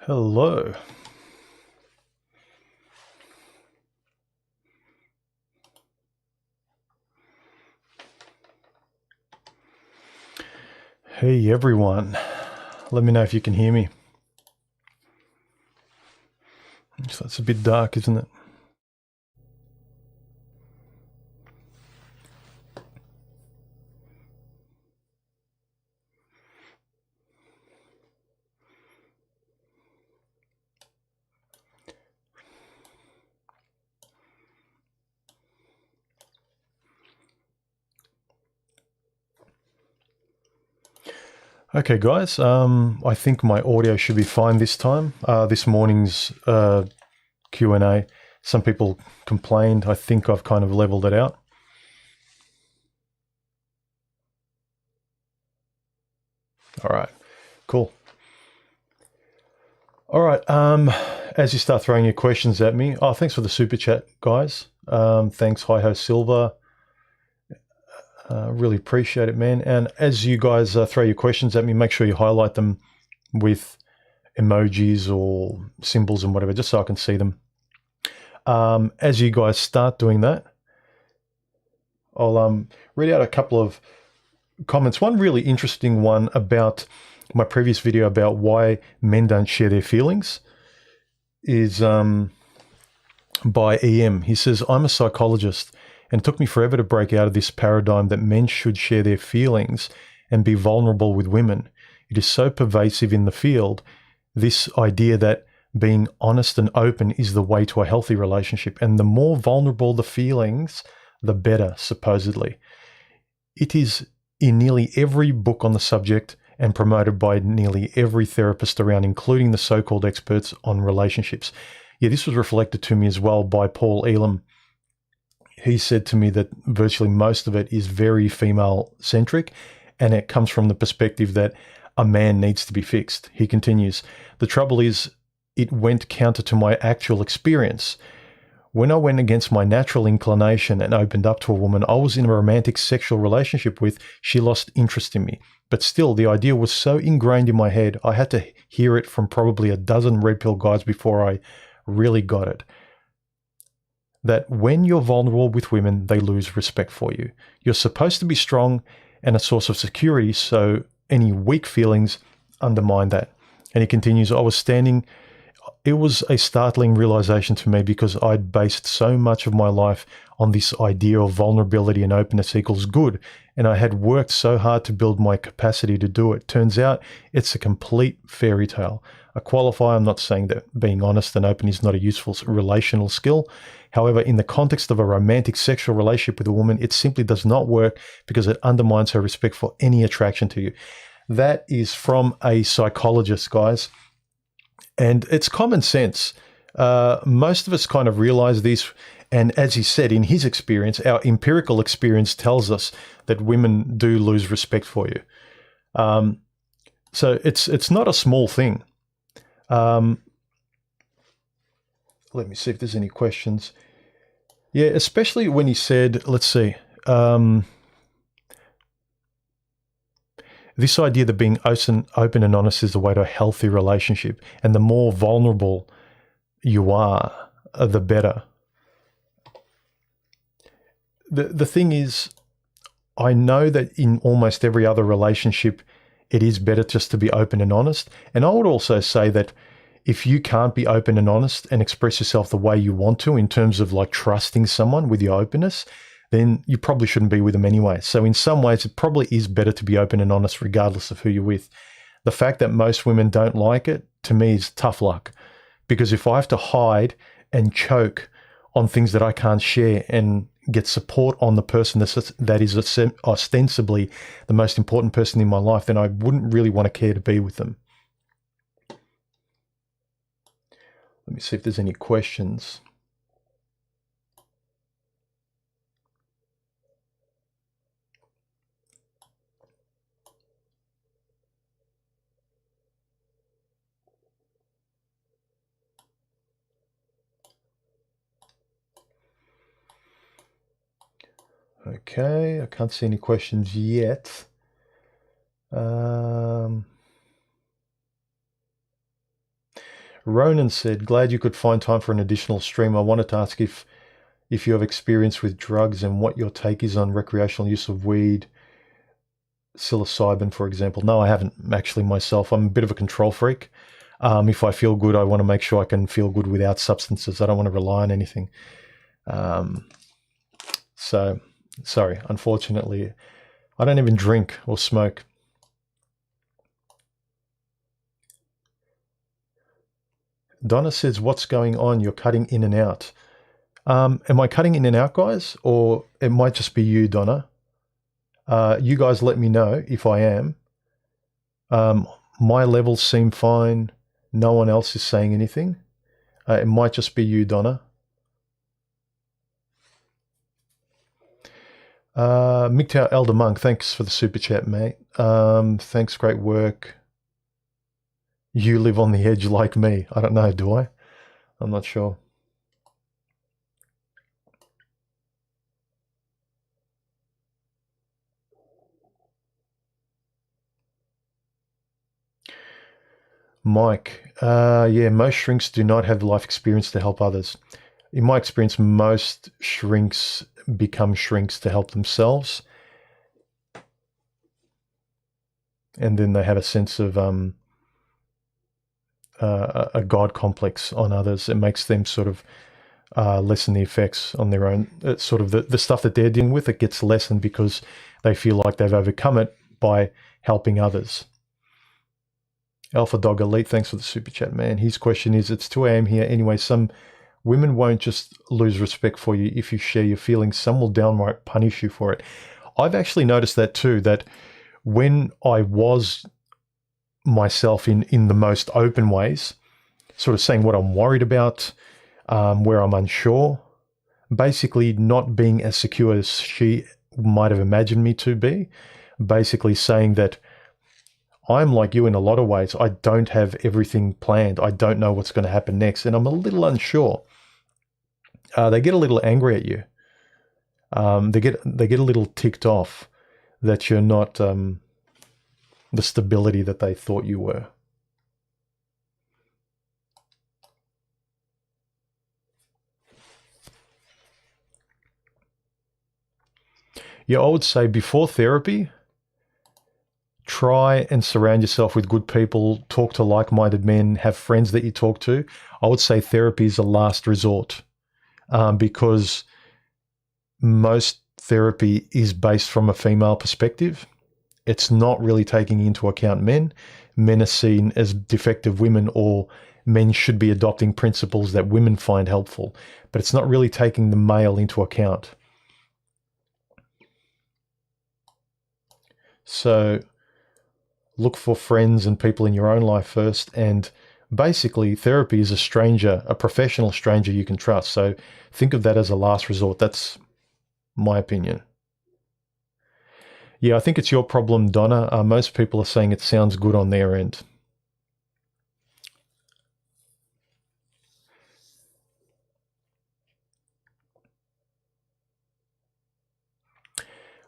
Hello. Hey everyone. Let me know if you can hear me. So it's a bit dark, isn't it? Okay guys, I think my audio should be fine this time. This morning's Q&A, some people complained. I think I've kind of leveled it out. All right, cool. All right, as you start throwing your questions at me, thanks for the super chat, guys. Thanks, Hi-Ho Silver. Really appreciate it, man. And as you guys throw your questions at me, make sure you highlight them with emojis or symbols and whatever, just so I can see them. As you guys start doing that, I'll read out a couple of comments. One really interesting one about my previous video about why men don't share their feelings is by EM. He says, I'm a psychologist, and it took me forever to break out of this paradigm that men should share their feelings and be vulnerable with women. It is so pervasive in the field, this idea that being honest and open is the way to a healthy relationship. And the more vulnerable the feelings, the better, supposedly. It is in nearly every book on the subject and promoted by nearly every therapist around, including the so-called experts on relationships. Yeah, this was reflected to me as well by Paul Elam. He said to me that virtually most of it is very female-centric, and it comes from the perspective that a man needs to be fixed. He continues, the trouble is, it went counter to my actual experience. When I went against my natural inclination and opened up to a woman I was in a romantic sexual relationship with, she lost interest in me. But still, the idea was so ingrained in my head, I had to hear it from probably a dozen red pill guys before I really got it. That when you're vulnerable with women, they lose respect for you. You're supposed to be strong and a source of security, so any weak feelings undermine that. And he continues, it was a startling realization to me because I'd based so much of my life on this idea of vulnerability and openness equals good, and I had worked so hard to build my capacity to do it. Turns out it's a complete fairy tale. I qualify, I'm not saying that being honest and open is not a useful relational skill. However, in the context of a romantic sexual relationship with a woman, it simply does not work because it undermines her respect for any attraction to you. That is from a psychologist, guys. And it's common sense. Most of us kind of realize this. And as he said, in his experience, our empirical experience tells us that women do lose respect for you. So it's not a small thing. Let me see if there's any questions. Yeah, especially when he said, let's see, this idea that being open and honest is the way to a healthy relationship, and the more vulnerable you are, the better. The thing is, I know that in almost every other relationship, it is better just to be open and honest. And I would also say that if you can't be open and honest and express yourself the way you want to in terms of like trusting someone with your openness, then you probably shouldn't be with them anyway. So in some ways, it probably is better to be open and honest regardless of who you're with. The fact that most women don't like it, to me, is tough luck. Because if I have to hide and choke on things that I can't share and get support on the person that is ostensibly the most important person in my life, then I wouldn't really want to care to be with them. Let me see if there's any questions. Okay, I can't see any questions yet. Ronan said, glad you could find time for an additional stream. I wanted to ask if you have experience with drugs and what your take is on recreational use of weed, psilocybin, for example. No, I haven't actually myself. I'm a bit of a control freak. If I feel good, I want to make sure I can feel good without substances. I don't want to rely on anything. So, sorry, unfortunately, I don't even drink or smoke. Donna says, what's going on? You're cutting in and out. Am I cutting in and out, guys? Or it might just be you, Donna. You guys let me know if I am. My levels seem fine. No one else is saying anything. It might just be you, Donna. MGTOW Elder Monk, thanks for the super chat, mate. Thanks, great work. You live on the edge like me. I don't know, do I? I'm not sure. Mike, yeah, most shrinks do not have life experience to help others. In my experience, most shrinks become shrinks to help themselves. And then they have a sense of a God complex on others. It makes them sort of lessen the effects on their own. It's sort of the stuff that they're dealing with, it gets lessened because they feel like they've overcome it by helping others. Alpha Dog Elite, thanks for the super chat, man. His question is, it's 2 a.m. here. Anyway, some women won't just lose respect for you if you share your feelings. Some will downright punish you for it. I've actually noticed that too, that when I was myself in the most open ways, sort of saying what I'm worried about, where I'm unsure, basically not being as secure as she might have imagined me to be, basically saying that I'm like you in a lot of ways. I don't have everything planned. I don't know what's going to happen next, and I'm a little unsure. They get a little angry at you. They get a little ticked off that you're not the stability that they thought you were. Yeah, I would say before therapy, try and surround yourself with good people, talk to like-minded men, have friends that you talk to. I would say therapy is a last resort because most therapy is based from a female perspective. It's not really taking into account men. Men are seen as defective women, or men should be adopting principles that women find helpful, but it's not really taking the male into account. So look for friends and people in your own life first, and basically therapy is a professional stranger you can trust. So think of that as a last resort. That's my opinion. Yeah, I think it's your problem, Donna. Most people are saying it sounds good on their end.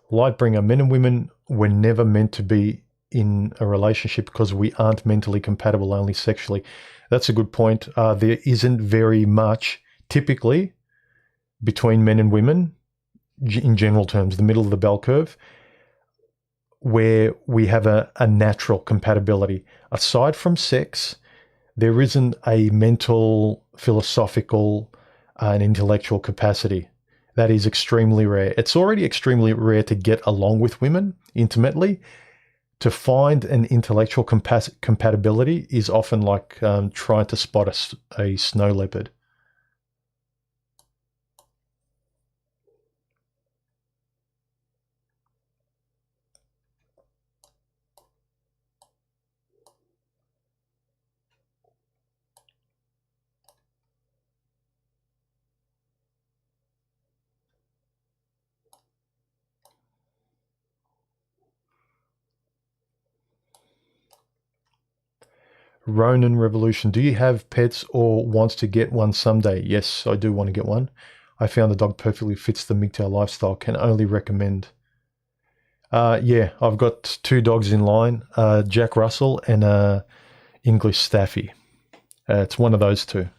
Lightbringer, men and women were never meant to be in a relationship because we aren't mentally compatible, only sexually. That's a good point. There isn't very much, typically, between men and women, in general terms, the middle of the bell curve, where we have a natural compatibility. Aside from sex, there isn't a mental, philosophical, and intellectual capacity. That is extremely rare. It's already extremely rare to get along with women intimately. To find an intellectual compatibility is often like trying to spot a snow leopard. Ronin Revolution. Do you have pets or wants to get one someday? Yes, I do want to get one. I found the dog perfectly fits the MGTOW lifestyle. Can only recommend. Yeah, I've got 2 dogs in line, Jack Russell and English Staffy. It's one of those two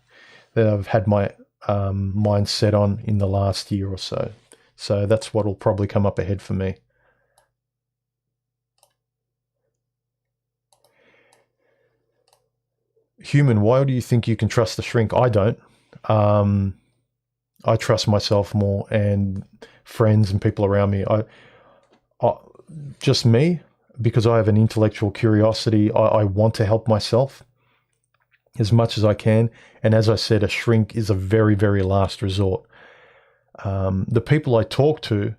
that I've had my mind set on in the last year or so. So that's what will probably come up ahead for me. Human, why do you think you can trust the shrink? I don't. I trust myself more and friends and people around me. Just me, because I have an intellectual curiosity. I want to help myself as much as I can. And as I said, a shrink is a very, very last resort. The people I talk to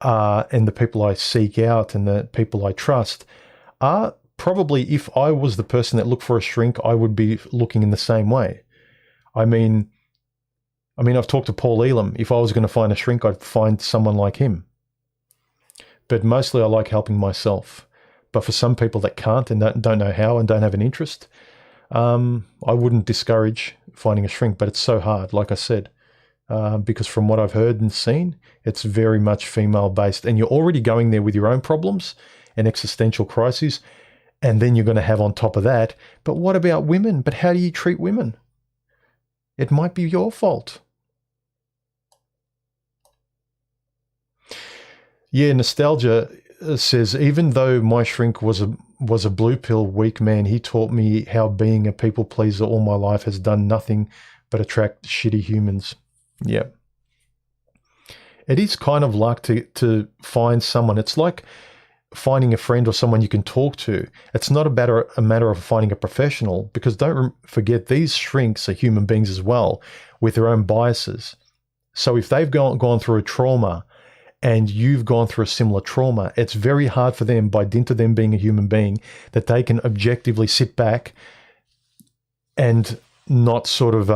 and the people I seek out and the people I trust are probably, if I was the person that looked for a shrink, I would be looking in the same way. I mean, I've talked to Paul Elam. If I was going to find a shrink, I'd find someone like him. But mostly I like helping myself. But for some people that can't and don't know how and don't have an interest, I wouldn't discourage finding a shrink. But it's so hard, like I said, because from what I've heard and seen, it's very much female-based. And you're already going there with your own problems and existential crises. And then you're going to have on top of that, but what about women? But how do you treat women? It might be your fault. Yeah, Nostalgia says, even though my shrink was a blue pill weak man, he taught me how being a people pleaser all my life has done nothing but attract shitty humans. Yeah. It is kind of luck to find someone. It's like finding a friend or someone you can talk to. It's not a matter of finding a professional, because don't forget, these shrinks are human beings as well with their own biases. So if they've gone through a trauma and you've gone through a similar trauma, it's very hard for them, by dint of them being a human being, that they can objectively sit back and not sort of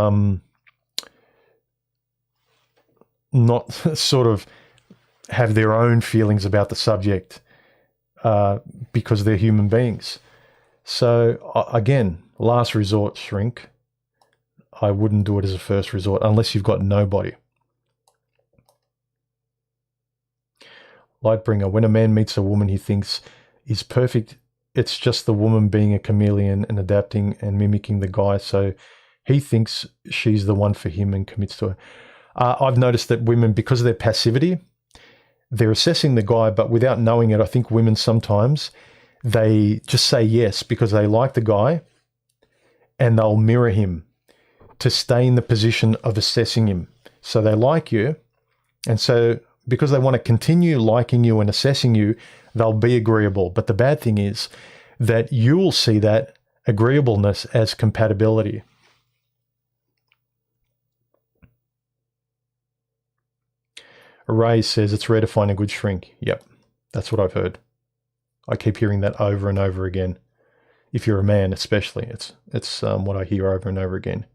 have their own feelings about the subject because they're human beings. So again, last resort shrink. I wouldn't do it as a first resort unless you've got nobody. Lightbringer, when a man meets a woman he thinks is perfect, it's just the woman being a chameleon and adapting and mimicking the guy, so he thinks she's the one for him and commits to her. I've noticed that women, because of their passivity, they're assessing the guy, but without knowing it, I think women sometimes, they just say yes because they like the guy and they'll mirror him to stay in the position of assessing him. So they like you, and so because they want to continue liking you and assessing you, they'll be agreeable. But the bad thing is that you will see that agreeableness as compatibility. Ray says it's rare to find a good shrink. Yep, that's what I've heard. I keep hearing that over and over again. If you're a man especially, it's what I hear over and over again.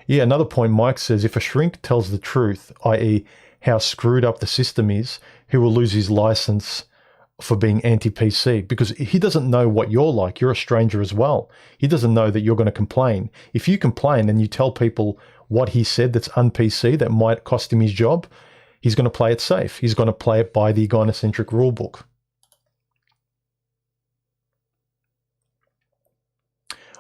Yeah, another point, Mike says, if a shrink tells the truth, i.e. how screwed up the system is, he will lose his license for being anti-PC, because he doesn't know what you're like. You're a stranger as well. He doesn't know that you're going to complain. If you complain and you tell people what he said that's un-PC, that might cost him his job, he's going to play it safe. He's going to play it by the gynocentric rulebook.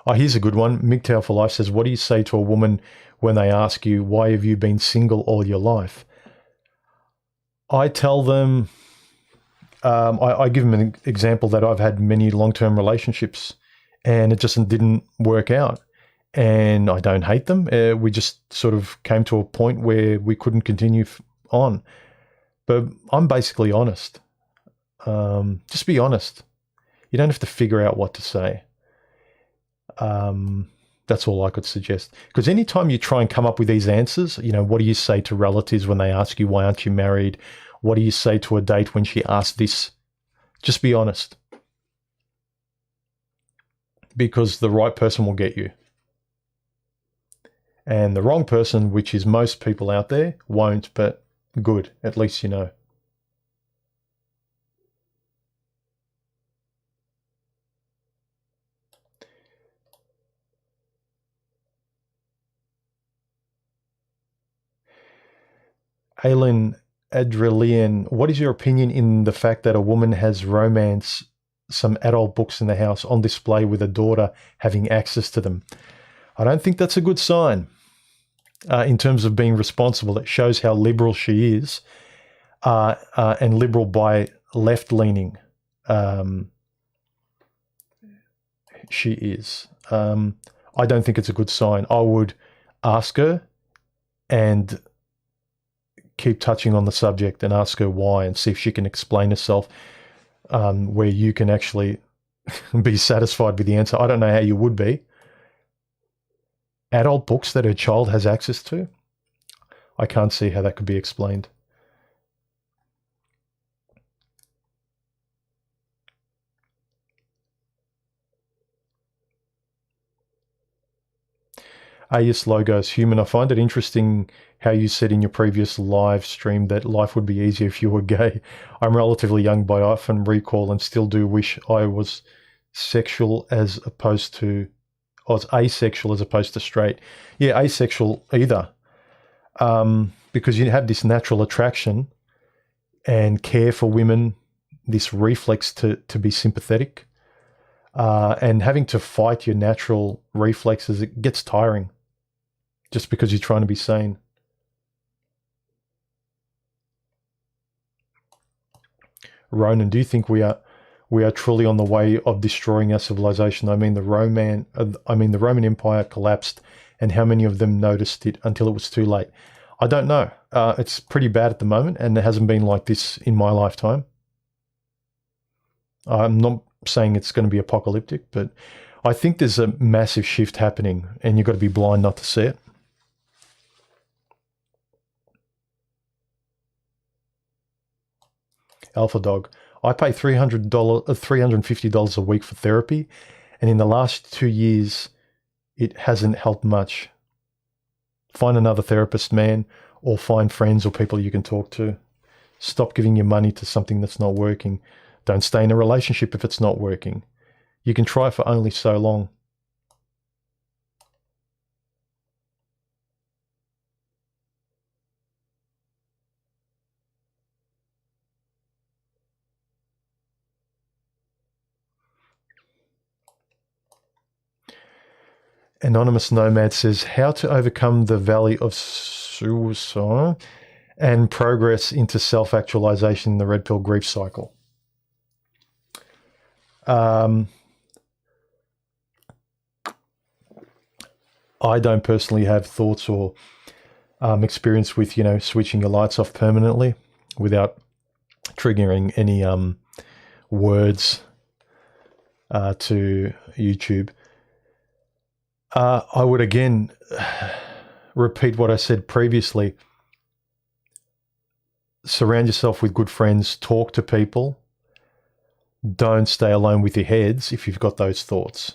Oh, here's a good one. MGTOW for Life says, what do you say to a woman when they ask you, why have you been single all your life? I tell them, I give them an example that I've had many long-term relationships and it just didn't work out. And I don't hate them. We just sort of came to a point where we couldn't continue on. But I'm basically honest. Just be honest. You don't have to figure out what to say. That's all I could suggest. Because anytime you try and come up with these answers, what do you say to relatives when they ask you, why aren't you married? What do you say to a date when she asks this? Just be honest. Because the right person will get you. And the wrong person, which is most people out there, won't, but good. At least you know. Aileen Adrelian, what is your opinion in the fact that a woman has romance some adult books in the house on display with a daughter having access to them. I don't think that's a good sign in terms of being responsible. It shows how liberal she is, and liberal by left-leaning she is. I don't think it's a good sign. I would ask her and keep touching on the subject and ask her why and see if she can explain herself, where you can actually be satisfied with the answer. I don't know how you would be. Adult books that her child has access to? I can't see how that could be explained. AS Logos Human, I find it interesting how you said in your previous live stream that life would be easier if you were gay. I'm relatively young, but I often recall and still do wish I was asexual as opposed to straight. Yeah, asexual either. Because you have this natural attraction and care for women, this reflex to be sympathetic, and having to fight your natural reflexes, it gets tiring just because you're trying to be sane. Ronan, do you think we are truly on the way of destroying our civilization? I mean, the Roman Empire collapsed, and how many of them noticed it until it was too late? I don't know. It's pretty bad at the moment, and it hasn't been like this in my lifetime. I'm not saying it's going to be apocalyptic, but I think there's a massive shift happening, and you've got to be blind not to see it. Alpha Dog, I pay $350 a week for therapy, and in the last 2 years, it hasn't helped much. Find another therapist, man, or find friends or people you can talk to. Stop giving your money to something that's not working. Don't stay in a relationship if it's not working. You can try for only so long. Anonymous Nomad says, how to overcome the valley of suicide and progress into self-actualization in the red pill grief cycle. I don't personally have thoughts or experience with, switching your lights off permanently without triggering any words to YouTube. I would again repeat what I said previously. Surround yourself with good friends. Talk to people. Don't stay alone with your heads if you've got those thoughts,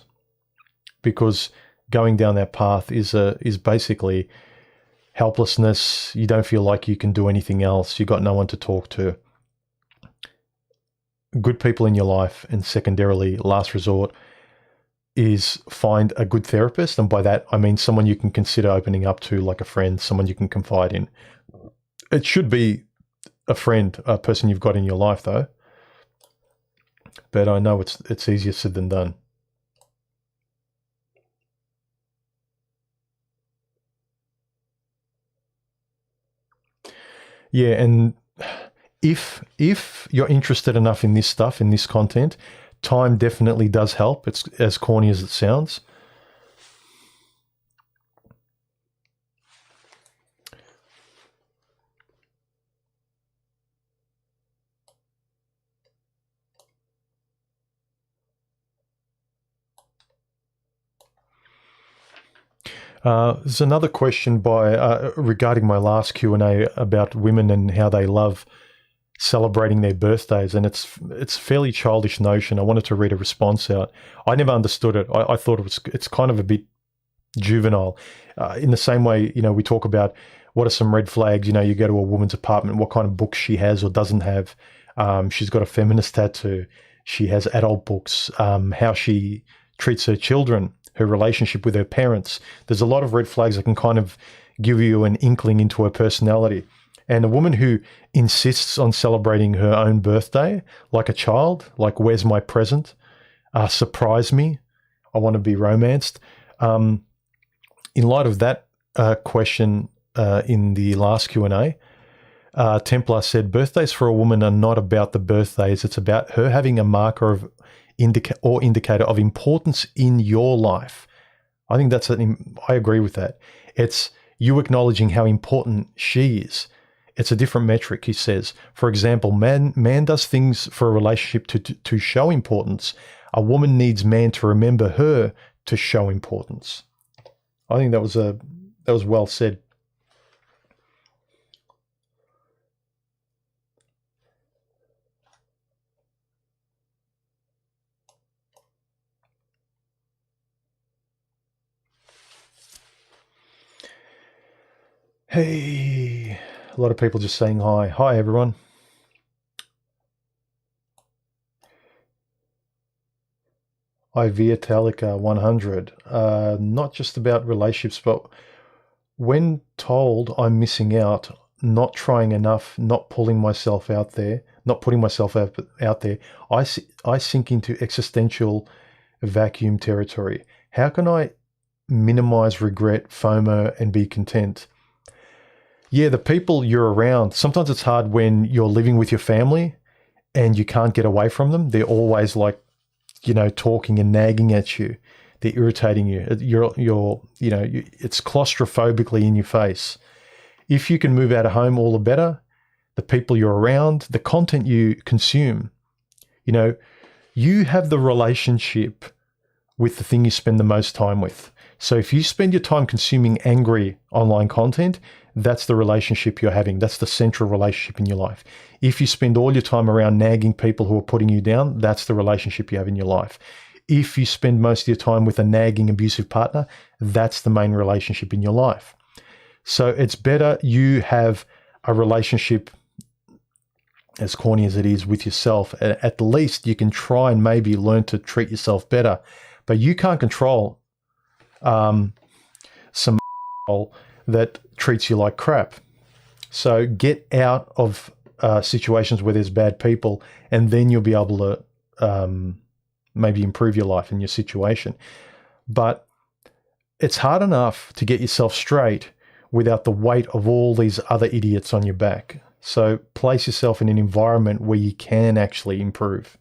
because going down that path is basically helplessness. You don't feel like you can do anything else. You've got no one to talk to. Good people in your life, and secondarily, last resort, is find a good therapist. And by that, I mean someone you can consider opening up to, like a friend, someone you can confide in. It should be a friend, a person you've got in your life, though. But I know it's easier said than done. Yeah, and if you're interested enough in this stuff, in this content, time definitely does help. It's as corny as it sounds. There's another question by regarding my last Q&A about women and how they love celebrating their birthdays, and it's a fairly childish notion. I wanted to read a response out. I never understood it. I thought it's kind of a bit juvenile. In the same way, we talk about what are some red flags. You go to a woman's apartment, what kind of books she has or doesn't have. She's got a feminist tattoo. She has adult books. How she treats her children, her relationship with her parents. There's a lot of red flags that can kind of give you an inkling into her personality. And a woman who insists on celebrating her own birthday like a child, like, where's my present? Surprise me. I want to be romanced. In light of that question in the last Q&A, Templar said, birthdays for a woman are not about the birthdays. It's about her having a marker of indicator of importance in your life. I think I agree with that. It's you acknowledging how important she is. It's a different metric, he says. For example, man does things for a relationship to show importance. A woman needs man to remember her to show importance. I think that was well said. Hey, a lot of people just saying hi. Hi, everyone. Hi, Viatalika 100. Not just about relationships, but when told I'm missing out, not trying enough, not pulling myself out there, not putting myself out there, I sink into existential vacuum territory. How can I minimize regret, FOMO, and be content? Yeah, the people you're around, sometimes it's hard when you're living with your family and you can't get away from them. They're always like, talking and nagging at you. They're irritating you. It's claustrophobically in your face. If you can move out of home, all the better. The people you're around, the content you consume, you have the relationship with the thing you spend the most time with. So if you spend your time consuming angry online content, that's the relationship you're having. That's the central relationship in your life. If you spend all your time around nagging people who are putting you down, that's the relationship you have in your life. If you spend most of your time with a nagging, abusive partner, that's the main relationship in your life. So it's better you have a relationship, as corny as it is, with yourself. At least you can try and maybe learn to treat yourself better. But you can't control some that treats you like crap. So get out of situations where there's bad people, and then you'll be able to maybe improve your life and your situation. But it's hard enough to get yourself straight without the weight of all these other idiots on your back. So place yourself in an environment where you can actually improve.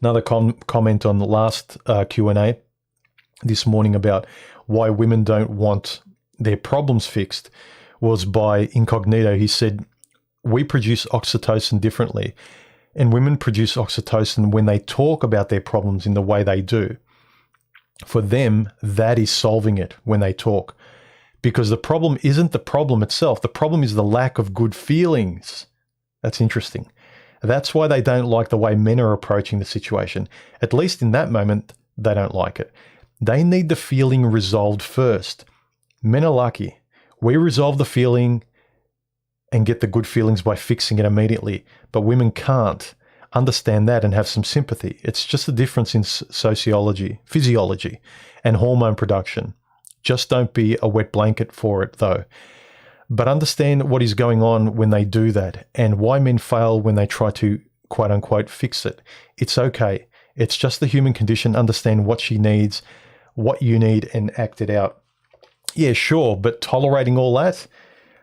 Another comment on the last Q&A this morning about why women don't want their problems fixed was by Incognito. He said, we produce oxytocin differently, and women produce oxytocin when they talk about their problems in the way they do. For them, that is solving it when they talk, because the problem isn't the problem itself. The problem is the lack of good feelings. That's interesting. That's why they don't like the way men are approaching the situation. At least in that moment, they don't like it. They need the feeling resolved first. Men are lucky. We resolve the feeling and get the good feelings by fixing it immediately. But women can't understand that and have some sympathy. It's just a difference in physiology, and hormone production. Just don't be a wet blanket for it, though. But understand what is going on when they do that, and why men fail when they try to, quote unquote, fix it. It's okay. It's just the human condition. Understand what she needs, what you need, and act it out. Yeah, sure, but tolerating all that,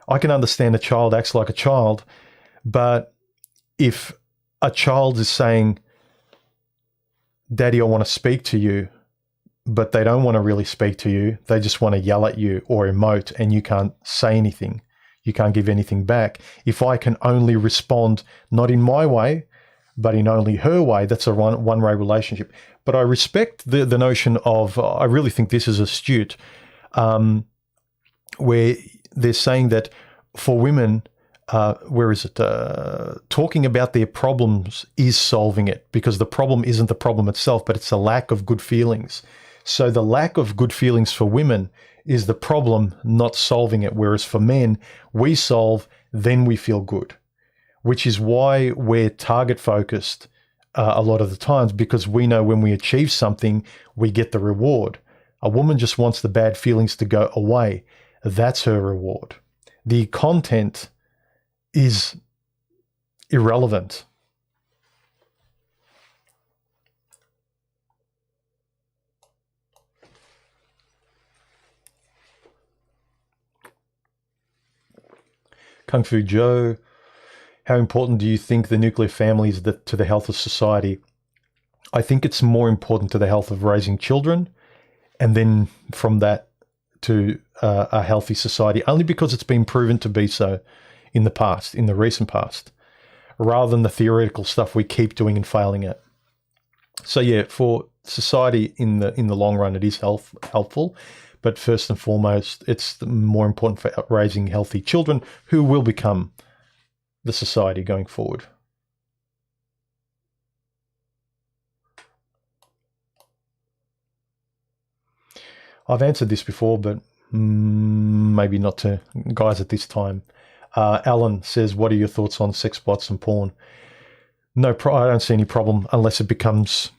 I can understand a child acts like a child, but if a child is saying, Daddy, I want to speak to you, but they don't want to really speak to you. They just want to yell at you or emote, and you can't say anything. You can't give anything back. If I can only respond, not in my way, but in only her way, that's a one-way relationship. But I respect the notion of, I really think this is astute, where they're saying that for women, talking about their problems is solving it, because the problem isn't the problem itself, but it's a lack of good feelings. So the lack of good feelings for women is the problem, not solving it. Whereas for men, we solve, then we feel good, which is why we're target focused a lot of the times, because we know when we achieve something, we get the reward. A woman just wants the bad feelings to go away. That's her reward. The content is irrelevant. Kung Fu Joe, how important do you think the nuclear family is to the health of society? I think it's more important to the health of raising children, and then from that to a healthy society, only because it's been proven to be so in the past, in the recent past, rather than the theoretical stuff we keep doing and failing at. So yeah, for society in the long run, it is helpful. But first and foremost, it's more important for raising healthy children who will become the society going forward. I've answered this before, but maybe not to guys at this time. Alan says, what are your thoughts on sex bots and porn? No, I don't see any problem unless it becomes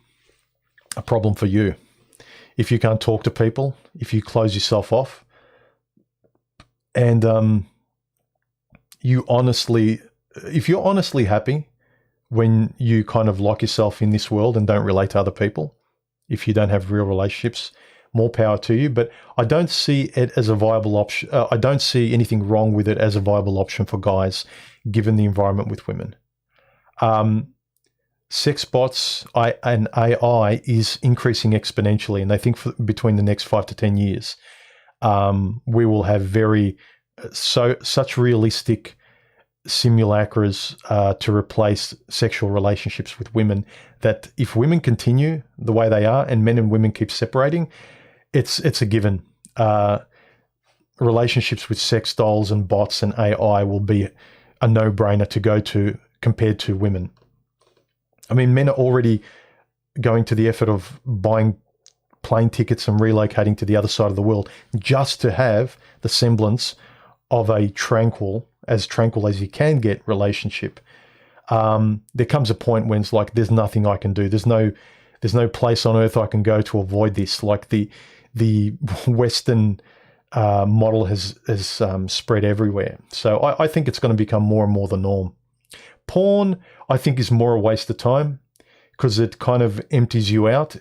a problem for you. If you can't talk to people, if you close yourself off, and if you're honestly happy when you kind of lock yourself in this world and don't relate to other people, if you don't have real relationships, more power to you. But I don't see it as a viable option. I don't see anything wrong with it as a viable option for guys, given the environment with women. Sex bots and AI is increasing exponentially, and I think between the next 5 to 10 years, we will have such realistic simulacras to replace sexual relationships with women, that if women continue the way they are and men and women keep separating, it's a given. Relationships with sex dolls and bots and AI will be a no-brainer to go to compared to women. I mean, men are already going to the effort of buying plane tickets and relocating to the other side of the world just to have the semblance of a tranquil as you can get relationship. There comes a point when it's like, there's nothing I can do. There's no place on earth I can go to avoid this. Like the Western model has spread everywhere. So I think it's going to become more and more the norm. Porn, I think, is more a waste of time because it kind of empties you out.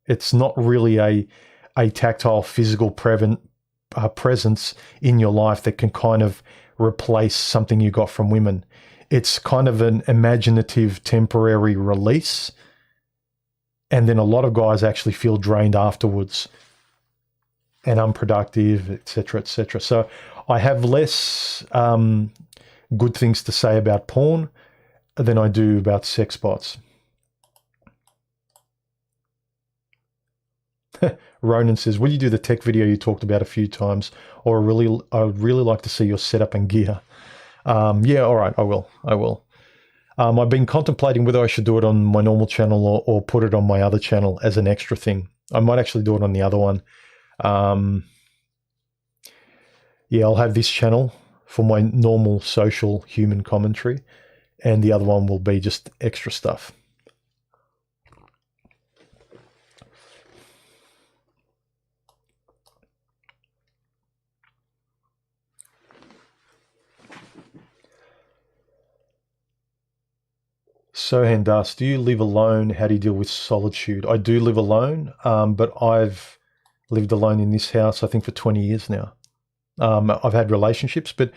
It's not really a tactile, physical presence in your life that can kind of replace something you got from women. It's kind of an imaginative, temporary release. And then a lot of guys actually feel drained afterwards and unproductive, etc., etc. So I have less good things to say about porn than I do about sex bots. Ronan says, will you do the tech video you talked about a few times? Or I'd really like to see your setup and gear. Yeah, all right, I will. I've been contemplating whether I should do it on my normal channel or put it on my other channel as an extra thing. I might actually do it on the other one. Yeah, I'll have this channel for my normal social human commentary, and the other one will be just extra stuff. Sohan Das, do you live alone? How do you deal with solitude? I do live alone, but I've lived alone in this house, I think, for 20 years now. I've had relationships, but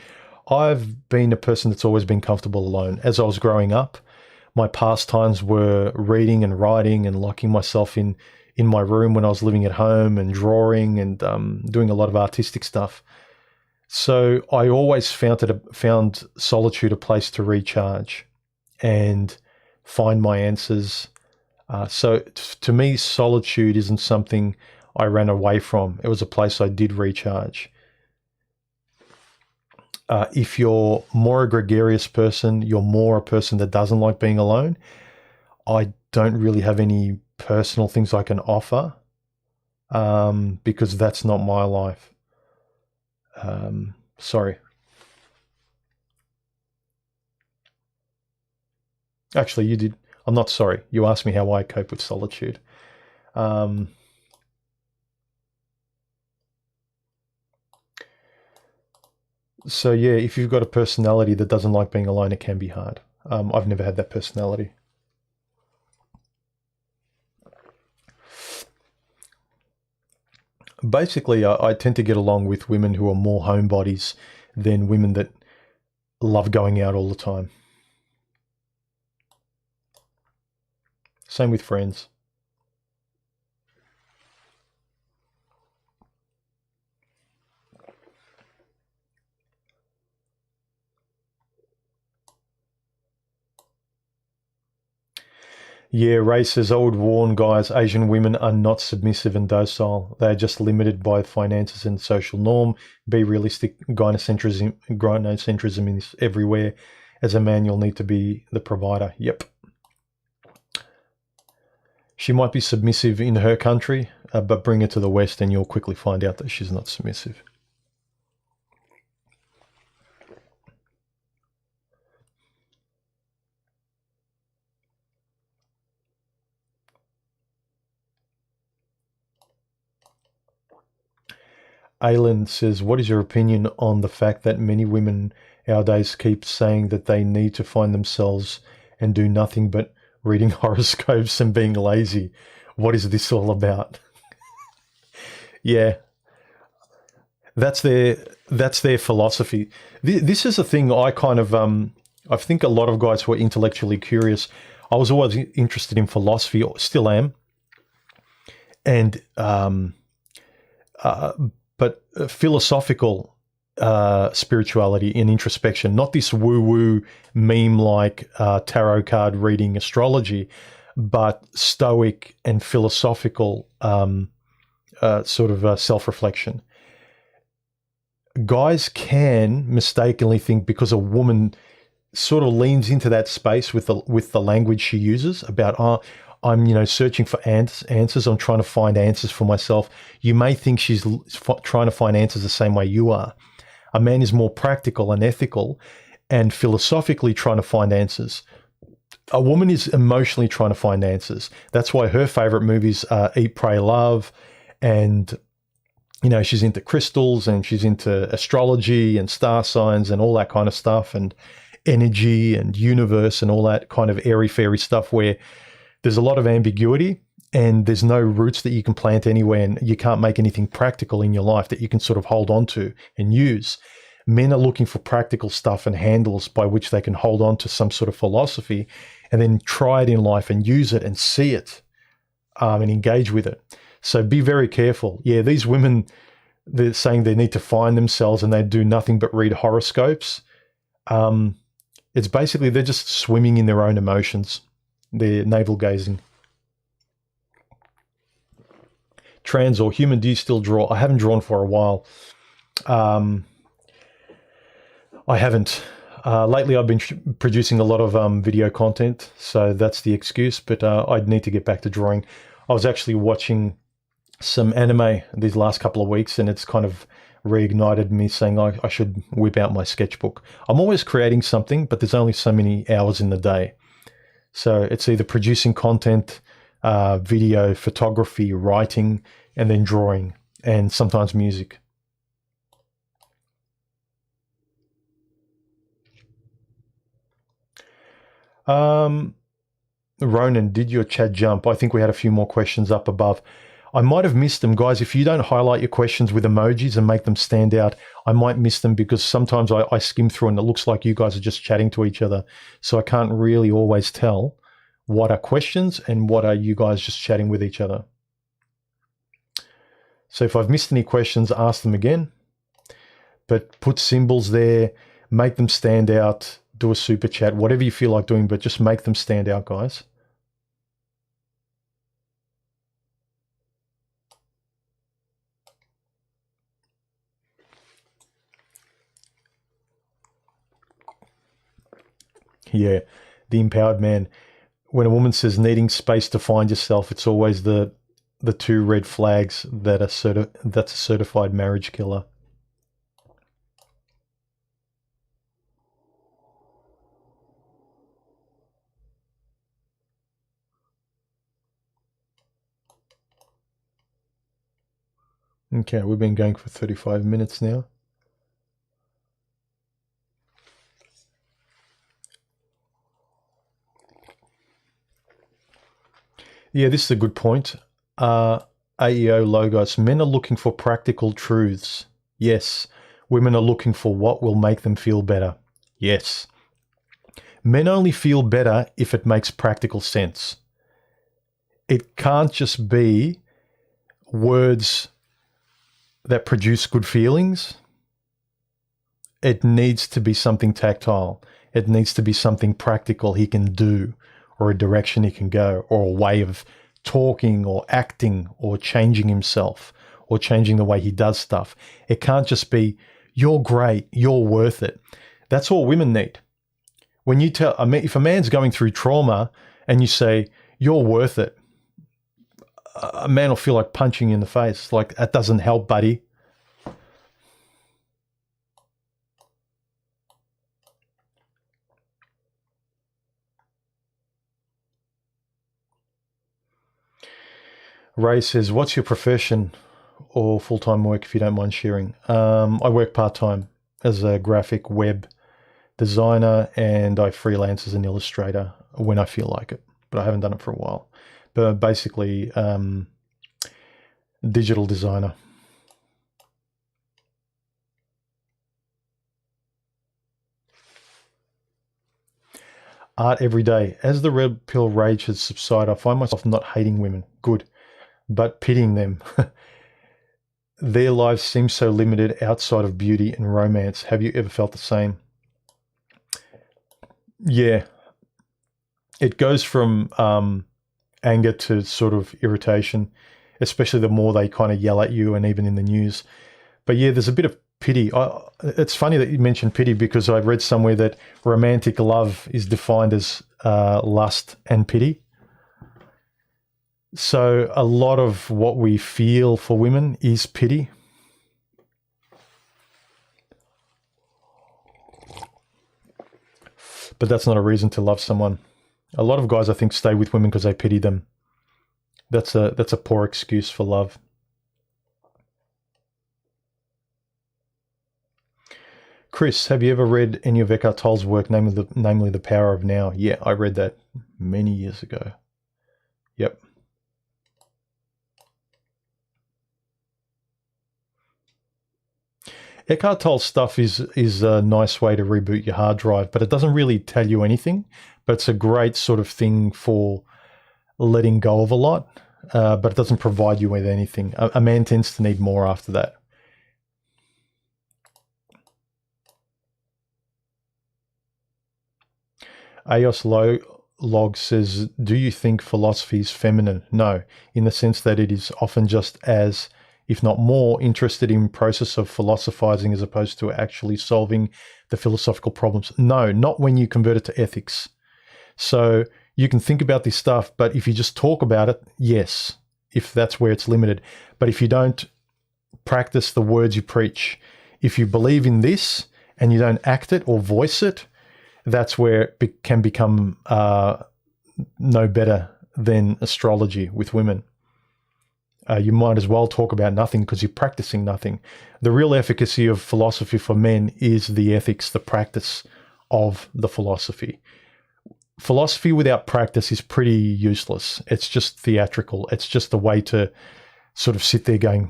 I've been a person that's always been comfortable alone. As I was growing up, my pastimes were reading and writing and locking myself in my room when I was living at home and drawing and doing a lot of artistic stuff. So I always found solitude a place to recharge and find my answers. So to me, solitude isn't something I ran away from. It was a place I did recharge. If you're more a gregarious person, you're more a person that doesn't like being alone. I don't really have any personal things I can offer because that's not my life. Sorry. Actually, you did. I'm not sorry. You asked me how I cope with solitude. So yeah, if you've got a personality that doesn't like being alone, it can be hard. I've never had that personality. Basically, I tend to get along with women who are more homebodies than women that love going out all the time. Same with friends. Yeah, Ray says, I would warn guys, Asian women are not submissive and docile. They are just limited by finances and social norm. Be realistic, gynocentrism is everywhere. As a man, you'll need to be the provider. Yep. She might be submissive in her country, but bring her to the West and you'll quickly find out that she's not submissive. Aylin says, what is your opinion on the fact that many women nowadays keep saying that they need to find themselves and do nothing but reading horoscopes and being lazy? What is this all about? Yeah, that's their philosophy. This is a thing I kind of I think a lot of guys who are intellectually curious. I was always interested in philosophy, or still am, and but philosophical spirituality and introspection, not this woo-woo meme-like tarot card reading astrology, but stoic and philosophical sort of self-reflection. Guys can mistakenly think because a woman sort of leans into that space with the language she uses about, I'm searching for answers. I'm trying to find answers for myself. You may think she's trying to find answers the same way you are. A man is more practical and ethical and philosophically trying to find answers. A woman is emotionally trying to find answers. That's why her favorite movies are Eat, Pray, Love, and she's into crystals and she's into astrology and star signs and all that kind of stuff, and energy and universe and all that kind of airy-fairy stuff where there's a lot of ambiguity and there's no roots that you can plant anywhere, and you can't make anything practical in your life that you can sort of hold on to and use. Men are looking for practical stuff and handles by which they can hold on to some sort of philosophy and then try it in life and use it and see it and engage with it. So be very careful. Yeah, these women, they're saying they need to find themselves and they do nothing but read horoscopes. It's basically they're just swimming in their own emotions. They're navel gazing. Trans or human, do you still draw? I haven't drawn for a while. I haven't. Lately, I've been producing a lot of video content, so that's the excuse, but I'd need to get back to drawing. I was actually watching some anime these last couple of weeks, and it's kind of reignited me saying I should whip out my sketchbook. I'm always creating something, but there's only so many hours in the day. So it's either producing content, video, photography, writing, and then drawing, and sometimes music. Ronan, did your chat jump? I think we had a few more questions up above. I might have missed them. Guys, if you don't highlight your questions with emojis and make them stand out, I might miss them because sometimes I skim through and it looks like you guys are just chatting to each other. So I can't really always tell what are questions and what are you guys just chatting with each other. So if I've missed any questions, ask them again. But put symbols there, make them stand out, do a super chat, whatever you feel like doing, but just make them stand out, guys. Yeah, the empowered man. When a woman says needing space to find yourself, it's always the two red flags that that's a certified marriage killer. Okay, we've been going for 35 minutes now. Yeah, this is a good point. AEO Logos, men are looking for practical truths. Yes. Women are looking for what will make them feel better. Yes. Men only feel better if it makes practical sense. It can't just be words that produce good feelings. It needs to be something tactile. It needs to be something practical he can do, or a direction he can go, or a way of talking or acting or changing himself or changing the way he does stuff. It can't just be, you're great, you're worth it. That's all women need. When you tell, if a man's going through trauma and you say, you're worth it, a man will feel like punching you in the face. Like, that doesn't help, buddy. Ray says, what's your profession or full-time work, if you don't mind sharing? I work part-time as a graphic web designer, and I freelance as an illustrator when I feel like it, but I haven't done it for a while. But basically, digital designer. Art every day. As the red pill rage has subsided, I find myself not hating women. Good. But pitying them. Their lives seem so limited outside of beauty and romance. Have you ever felt the same? Yeah. It goes from anger to sort of irritation, especially the more they kind of yell at you, and even in the news. But yeah, there's a bit of pity. It's funny that you mentioned pity, because I read somewhere that romantic love is defined as lust and pity. So a lot of what we feel for women is pity. But that's not a reason to love someone. A lot of guys, I think, stay with women because they pity them. That's a poor excuse for love. Chris, have you ever read any of Eckhart Tolle's work, namely The Power of Now? Yeah, I read that many years ago. Yep. Eckhart Tolle's stuff is a nice way to reboot your hard drive, but it doesn't really tell you anything. But it's a great sort of thing for letting go of a lot, but it doesn't provide you with anything. A man tends to need more after that. Aos Log says, do you think philosophy is feminine? No, in the sense that it is often just as, if not more, interested in process of philosophizing as opposed to actually solving the philosophical problems. No, not when you convert it to ethics. So you can think about this stuff, but if you just talk about it, yes, if that's where it's limited. But if you don't practice the words you preach, if you believe in this and you don't act it or voice it, that's where it can become no better than astrology with women. You might as well talk about nothing because you're practicing nothing. The real efficacy of philosophy for men is the ethics, the practice of the philosophy. Philosophy without practice is pretty useless. It's just theatrical. It's just a way to sort of sit there going,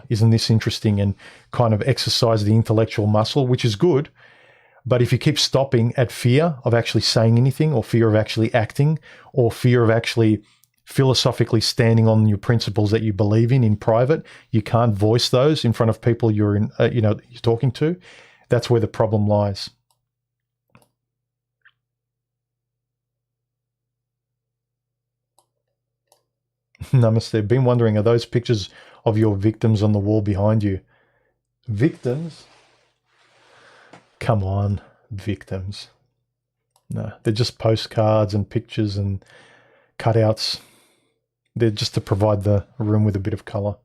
isn't this interesting, and kind of exercise the intellectual muscle, which is good. But if you keep stopping at fear of actually saying anything, or fear of actually acting, or fear of actually philosophically standing on your principles that you believe in private, you can't voice those in front of people you're talking to. That's where the problem lies. Namaste. Been wondering, are those pictures of your victims on the wall behind you? Victims? Come on, victims. No, they're just postcards and pictures and cutouts. They're just to provide the room with a bit of colour.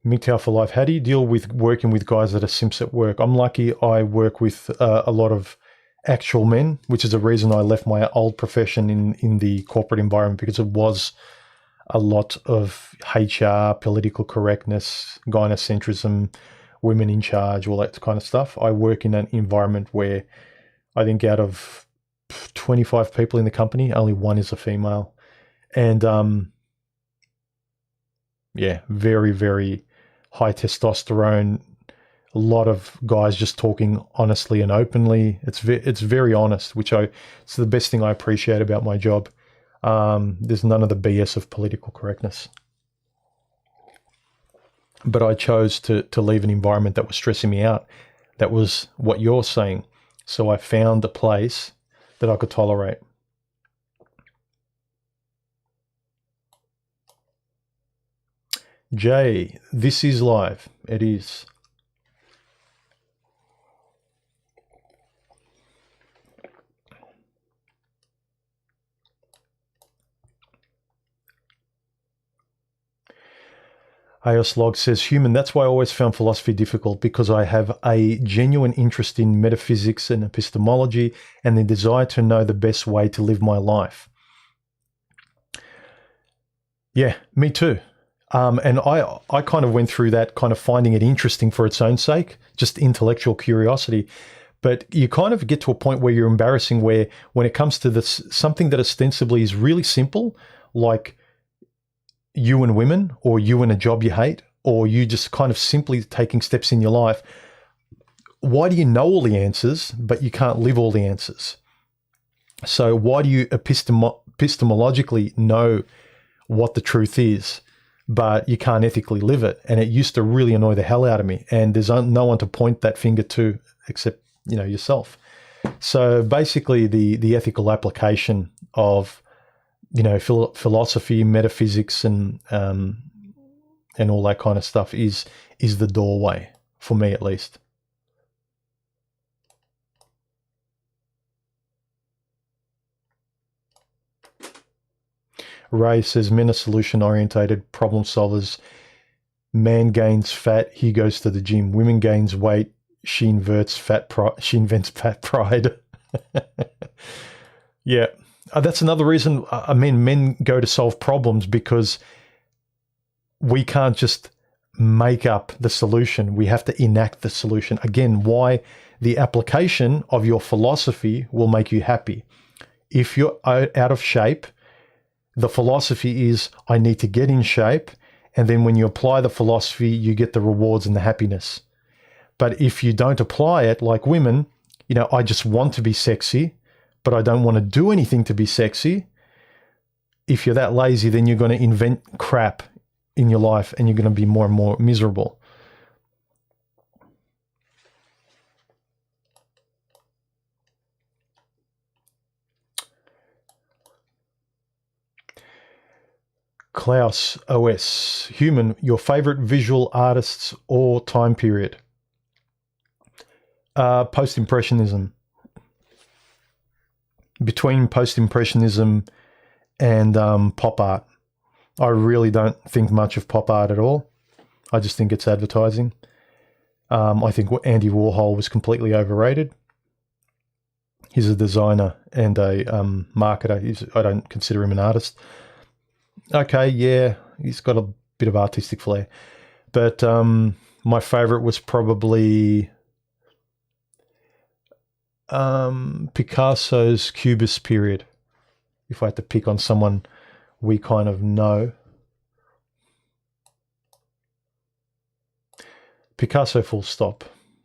MGTOW for life. How do you deal with working with guys that are simps at work? I'm lucky I work with a lot of actual men, which is the reason I left my old profession in the corporate environment, because it was a lot of HR, political correctness, gynocentrism, women in charge, all that kind of stuff. I work in an environment where I think out of 25 people in the company, only one is a female. And yeah, very, very high testosterone. A lot of guys just talking honestly and openly. It's very honest, it's the best thing I appreciate about my job. There's none of the BS of political correctness. But I chose to leave an environment that was stressing me out. That was what you're saying. So I found a place that I could tolerate. Jay, this is live. It is. Aoslog says, human, that's why I always found philosophy difficult, because I have a genuine interest in metaphysics and epistemology and the desire to know the best way to live my life. Yeah, me too. And I kind of went through that, kind of finding it interesting for its own sake, just intellectual curiosity. But you kind of get to a point where you're embarrassing, where when it comes to this, something that ostensibly is really simple, like you and women, or you and a job you hate, or you just kind of simply taking steps in your life. Why do you know all the answers, but you can't live all the answers? So why do you epistemologically know what the truth is, but you can't ethically live it? And it used to really annoy the hell out of me. And there's no one to point that finger to except, yourself. So basically the ethical application of philosophy, metaphysics, and all that kind of stuff is the doorway, for me at least. Ray says, men are solution-orientated problem solvers. Man gains fat, he goes to the gym. Women gains weight, she invents fat pride. Yeah. That's another reason, men go to solve problems, because we can't just make up the solution. We have to enact the solution. Again, why the application of your philosophy will make you happy. If you're out of shape, the philosophy is, I need to get in shape. And then when you apply the philosophy, you get the rewards and the happiness. But if you don't apply it, like women, I just want to be sexy, but I don't want to do anything to be sexy. If you're that lazy, then you're going to invent crap in your life and you're going to be more and more miserable. Klaus OS, human, your favorite visual artists or time period? Post-Impressionism. Between post-Impressionism and pop art. I really don't think much of pop art at all. I just think it's advertising. I think Andy Warhol was completely overrated. He's a designer and a marketer. I don't consider him an artist. Okay, yeah, he's got a bit of artistic flair. But my favorite was probably Picasso's Cubist period. If I had to pick on someone we kind of know. Picasso, full stop.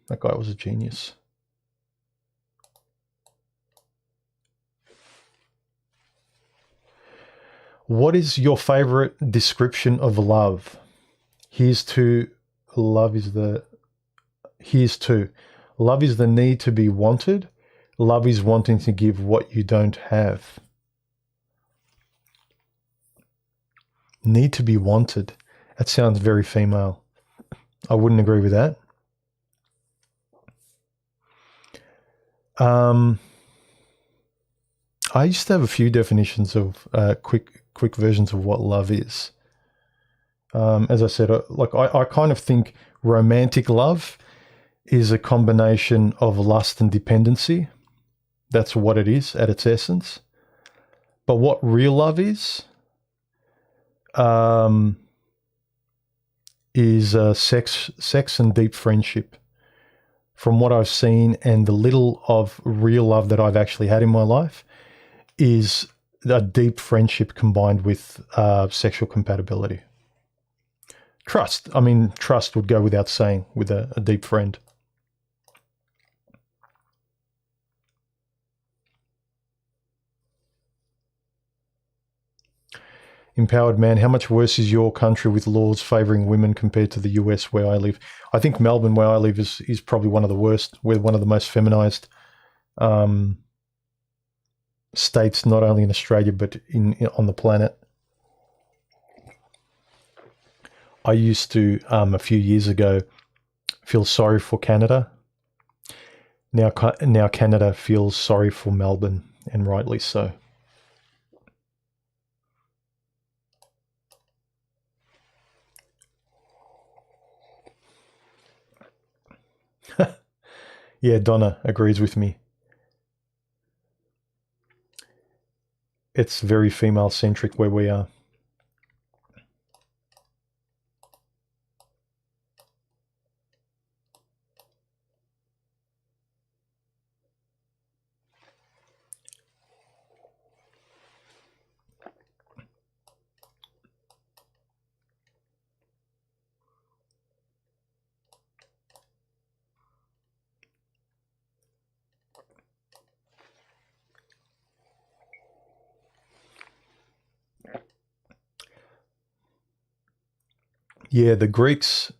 That guy was a genius. What is your favorite description of love? Here's to love is the need to be wanted. Love is wanting to give what you don't have. Need to be wanted. That sounds very female. I wouldn't agree with that. I used to have a few definitions of quick versions of what love is. As I said, like I kind of think romantic love is a combination of lust and dependency. That's what it is at its essence. But what real love is sex and deep friendship. From what I've seen and the little of real love that I've actually had in my life, is a deep friendship combined with sexual compatibility. Trust. I mean, trust would go without saying with a deep friend. Empowered man, how much worse is your country with laws favouring women compared to the US where I live? I think Melbourne, where I live, is probably one of the worst. We're one of the most feminised states, not only in Australia, but on the planet. I used to, a few years ago, feel sorry for Canada. Now Canada feels sorry for Melbourne, and rightly so. Yeah, Donna agrees with me. It's very female-centric where we are. Yeah, the Greeks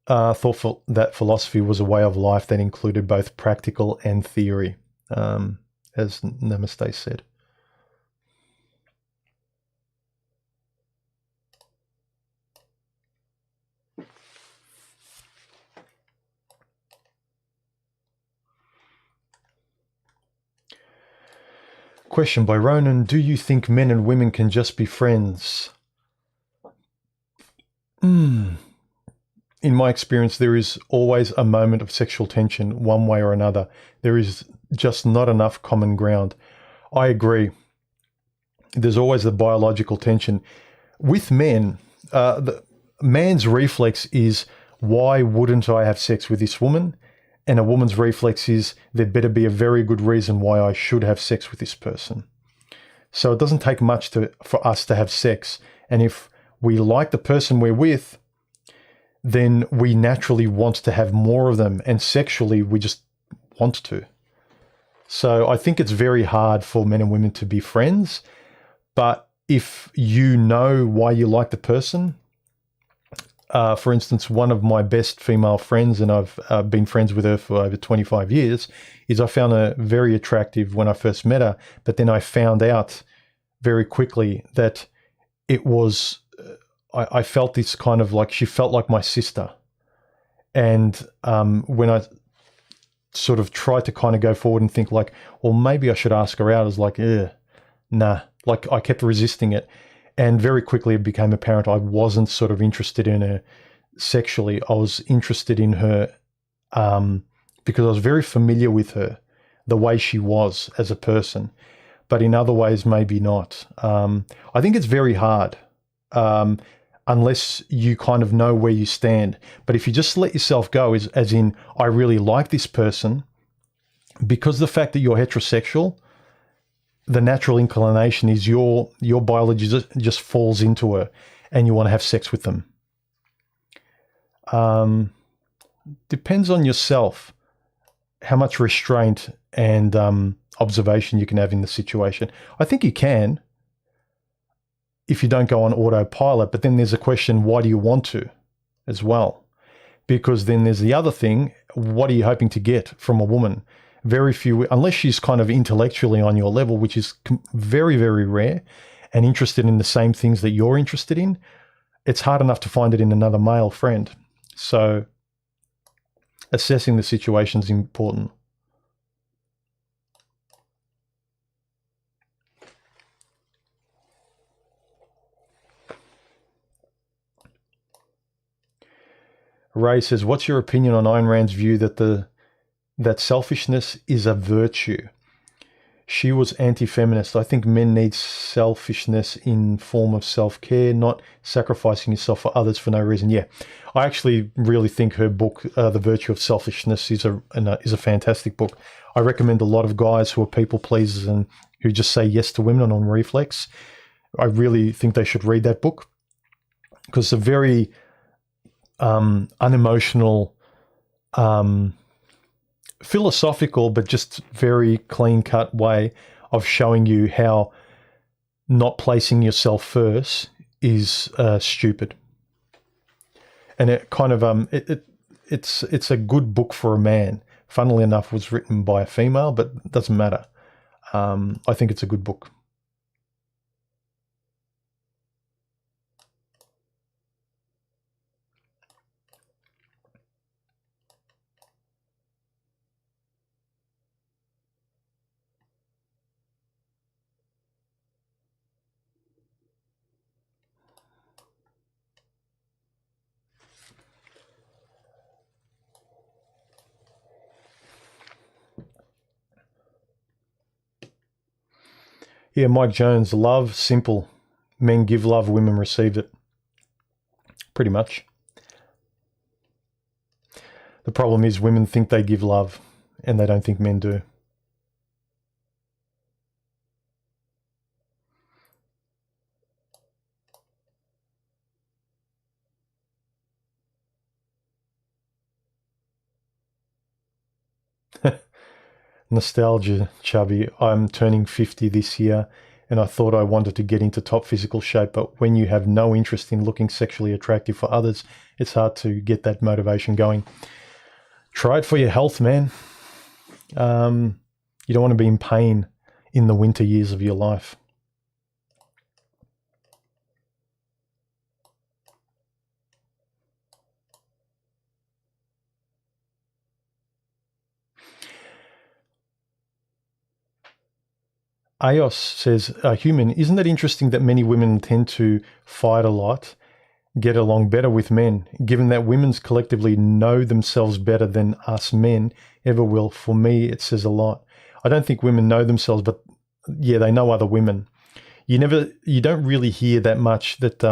thought that philosophy was a way of life that included both practical and theory, as Namaste said. Question by Ronan, do you think men and women can just be friends? In my experience, there is always a moment of sexual tension, one way or another. There is just not enough common ground. I agree. There's always the biological tension. With men, the man's reflex is, why wouldn't I have sex with this woman? And a woman's reflex is, there'd better be a very good reason why I should have sex with this person. So it doesn't take much for us to have sex. And if we like the person we're with, then we naturally want to have more of them. And sexually, we just want to. So I think it's very hard for men and women to be friends. But if you know why you like the person, for instance, one of my best female friends, and I've been friends with her for over 25 years, is I found her very attractive when I first met her, but then I found out very quickly that it was, I felt this kind of like, she felt like my sister. And when I sort of tried to kind of go forward and think like, well, maybe I should ask her out, I was like, nah, like I kept resisting it. And very quickly it became apparent I wasn't sort of interested in her sexually. I was interested in her because I was very familiar with her, the way she was as a person, but in other ways, maybe not. I think it's very hard unless you kind of know where you stand. But if you just let yourself go, as in, I really like this person, because the fact that you're heterosexual, the natural inclination is your biology just falls into her and you want to have sex with them. Depends on yourself, how much restraint and observation you can have in the situation. I think you can, if you don't go on autopilot, but then there's a question, why do you want to as well? Because then there's the other thing, what are you hoping to get from a woman? Very few, unless she's kind of intellectually on your level, which is very, very rare, and interested in the same things that you're interested in, it's hard enough to find it in another male friend. So assessing the situation is important. Ray says, what's your opinion on Ayn Rand's view that selfishness is a virtue? She was anti-feminist. I think men need selfishness in form of self-care, not sacrificing yourself for others for no reason. Yeah, I actually really think her book, The Virtue of Selfishness, is a fantastic book. I recommend a lot of guys who are people pleasers and who just say yes to women on reflex. I really think they should read that book because it's a very unemotional, philosophical, but just very clean-cut way of showing you how not placing yourself first is stupid. And it kind of it's a good book for a man. Funnily enough, it was written by a female, but it doesn't matter. I think it's a good book. Yeah, Mike Jones, love, simple. Men give love, women receive it. Pretty much. The problem is women think they give love and they don't think men do. Nostalgia, Chubby. I'm turning 50 this year and I thought I wanted to get into top physical shape, but when you have no interest in looking sexually attractive for others, it's hard to get that motivation going. Try it for your health, man. You don't want to be in pain in the winter years of your life. Aos says, human, isn't it interesting that many women tend to fight a lot, get along better with men, given that women collectively know themselves better than us men ever will? For me, it says a lot. I don't think women know themselves, but yeah, they know other women. You don't really hear that much that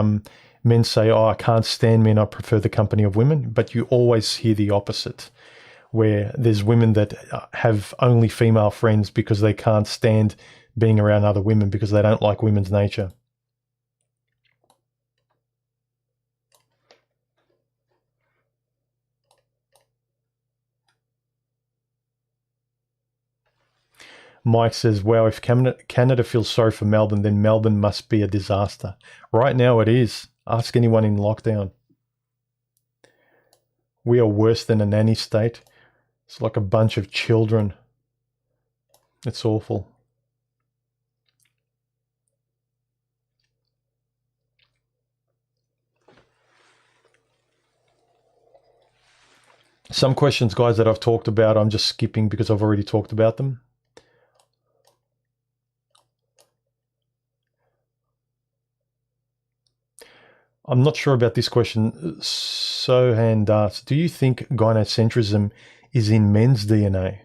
men say, oh, I can't stand men, I prefer the company of women, but you always hear the opposite, where there's women that have only female friends because they can't stand being around other women because they don't like women's nature. Mike says, wow, if Canada feels sorry for Melbourne, then Melbourne must be a disaster. Right now it is. Ask anyone in lockdown. We are worse than a nanny state. It's like a bunch of children. It's awful. Some questions, guys, that I've talked about, I'm just skipping because I've already talked about them. I'm not sure about this question. Sohan asks, do you think gynocentrism is in men's DNA?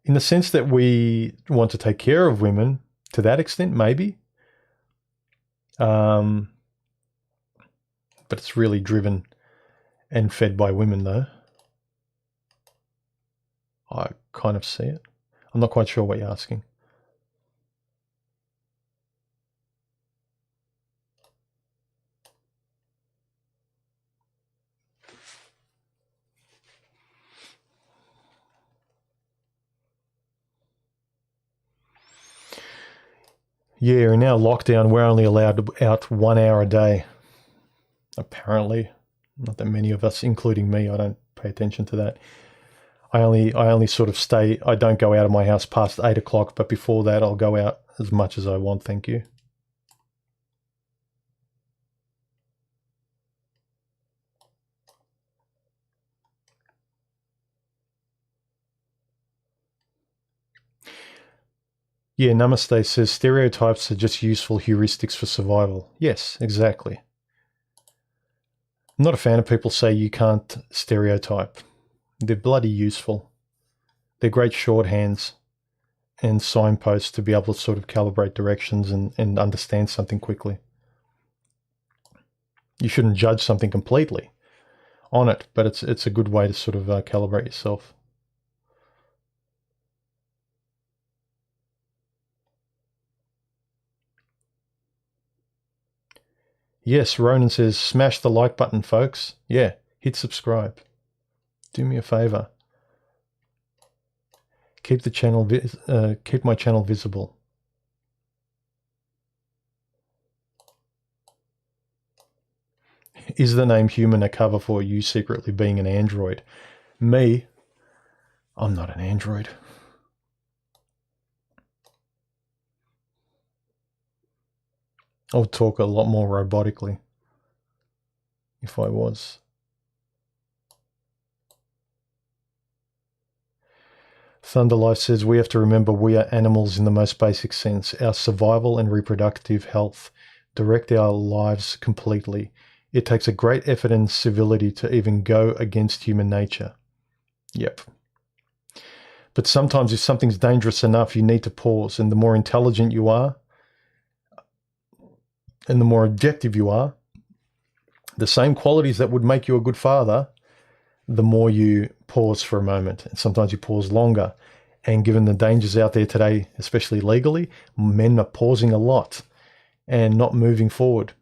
In the sense that we want to take care of women, to that extent, maybe. But it's really driven and fed by women, though. I kind of see it. I'm not quite sure what you're asking. Yeah, in our lockdown, we're only allowed out 1 hour a day. Apparently. Not that many of us, including me, I don't pay attention to that. I only sort of stay, I don't go out of my house past 8 o'clock, but before that I'll go out as much as I want, thank you. Yeah, Namaste says stereotypes are just useful heuristics for survival. Yes, exactly. I'm not a fan of people say you can't stereotype. They're bloody useful. They're great shorthands and signposts to be able to sort of calibrate directions and understand something quickly. You shouldn't judge something completely on it, but it's a good way to sort of calibrate yourself. Yes, Ronan says, smash the like button, folks. Yeah, hit subscribe. Do me a favor. Keep my channel visible. Is the name human a cover for you secretly being an android? Me? I'm not an android. I would talk a lot more robotically if I was. Thunderlife says, we have to remember we are animals in the most basic sense. Our survival and reproductive health direct our lives completely. It takes a great effort and civility to even go against human nature. Yep. But sometimes if something's dangerous enough, you need to pause. And the more intelligent you are, and the more objective you are, the same qualities that would make you a good father, the more you pause for a moment. And sometimes you pause longer. And given the dangers out there today, especially legally, men are pausing a lot and not moving forward.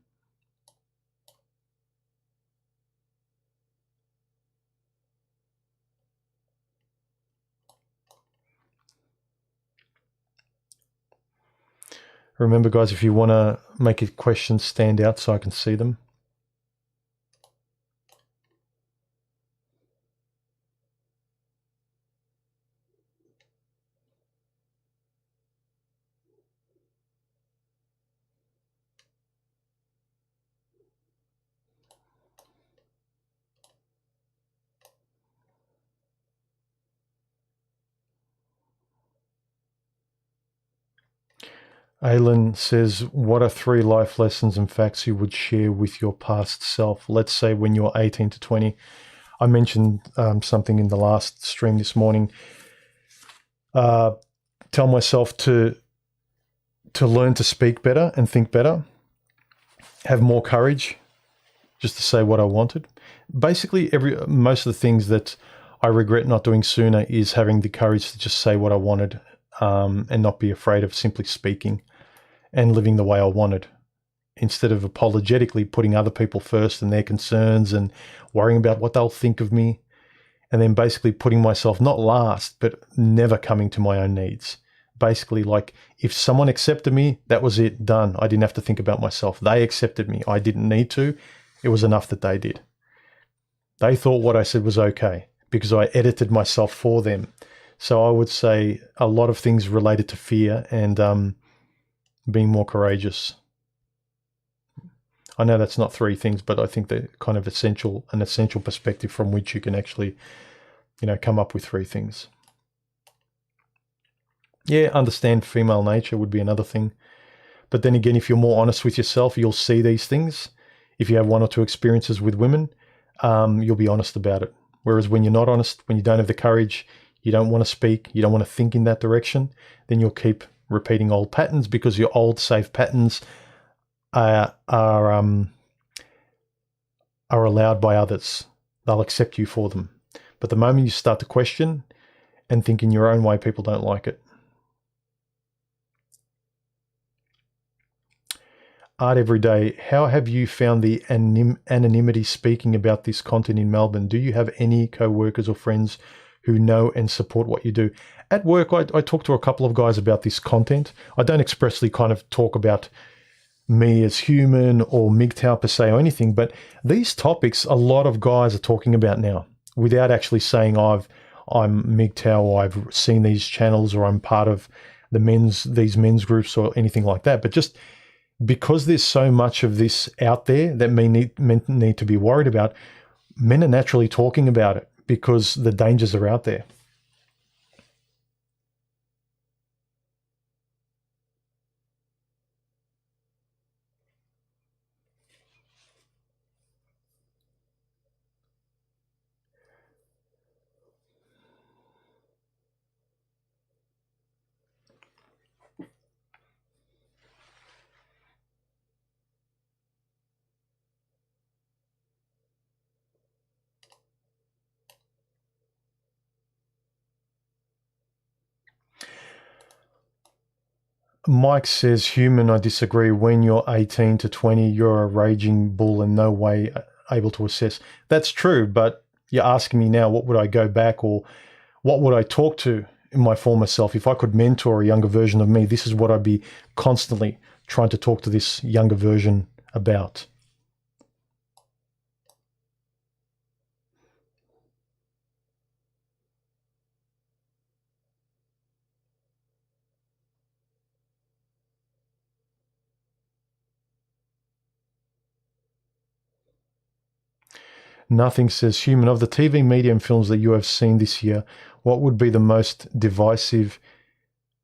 Remember, guys, if you want to make your questions stand out so I can see them. Aylin says, what are 3 life lessons and facts you would share with your past self? Let's say when you're 18 to 20. I mentioned something in the last stream this morning. Tell myself to learn to speak better and think better. Have more courage just to say what I wanted. Basically, most of the things that I regret not doing sooner is having the courage to just say what I wanted and not be afraid of simply speaking and living the way I wanted, instead of apologetically putting other people first and their concerns and worrying about what they'll think of me, and then basically putting myself not last, but never coming to my own needs. Basically, like, if someone accepted me, that was it, done. I didn't have to think about myself. They accepted me. I didn't need to. It was enough that they did. They thought what I said was okay because I edited myself for them. So I would say a lot of things related to fear and being more courageous. I know that's not 3 things, but I think they're kind of an essential perspective from which you can actually, come up with 3 things. Yeah, understand female nature would be another thing. But then again, if you're more honest with yourself, you'll see these things. If you have 1 or 2 experiences with women, you'll be honest about it. Whereas when you're not honest, when you don't have the courage, you don't want to speak, you don't want to think in that direction, then you'll keep repeating old patterns because your old safe patterns are allowed by others. They'll accept you for them. But the moment you start to question and think in your own way, people don't like it. Art Every Day, how have you found the anonymity speaking about this content in Melbourne? Do you have any co-workers or friends who know and support what you do? At work, I talk to a couple of guys about this content. I don't expressly kind of talk about me as human or MGTOW per se or anything, but these topics a lot of guys are talking about now without actually saying I'm MGTOW or I've seen these channels or I'm part of these men's groups or anything like that. But just because there's so much of this out there that men need to be worried about, men are naturally talking about it because the dangers are out there. Mike says, human, I disagree. When you're 18 to 20, you're a raging bull and no way able to assess. That's true, but you're asking me now, what would I go back, or what would I talk to in my former self? If I could mentor a younger version of me, this is what I'd be constantly trying to talk to this younger version about. Nothing says, human, of the TV media and films that you have seen this year, what would be the most divisive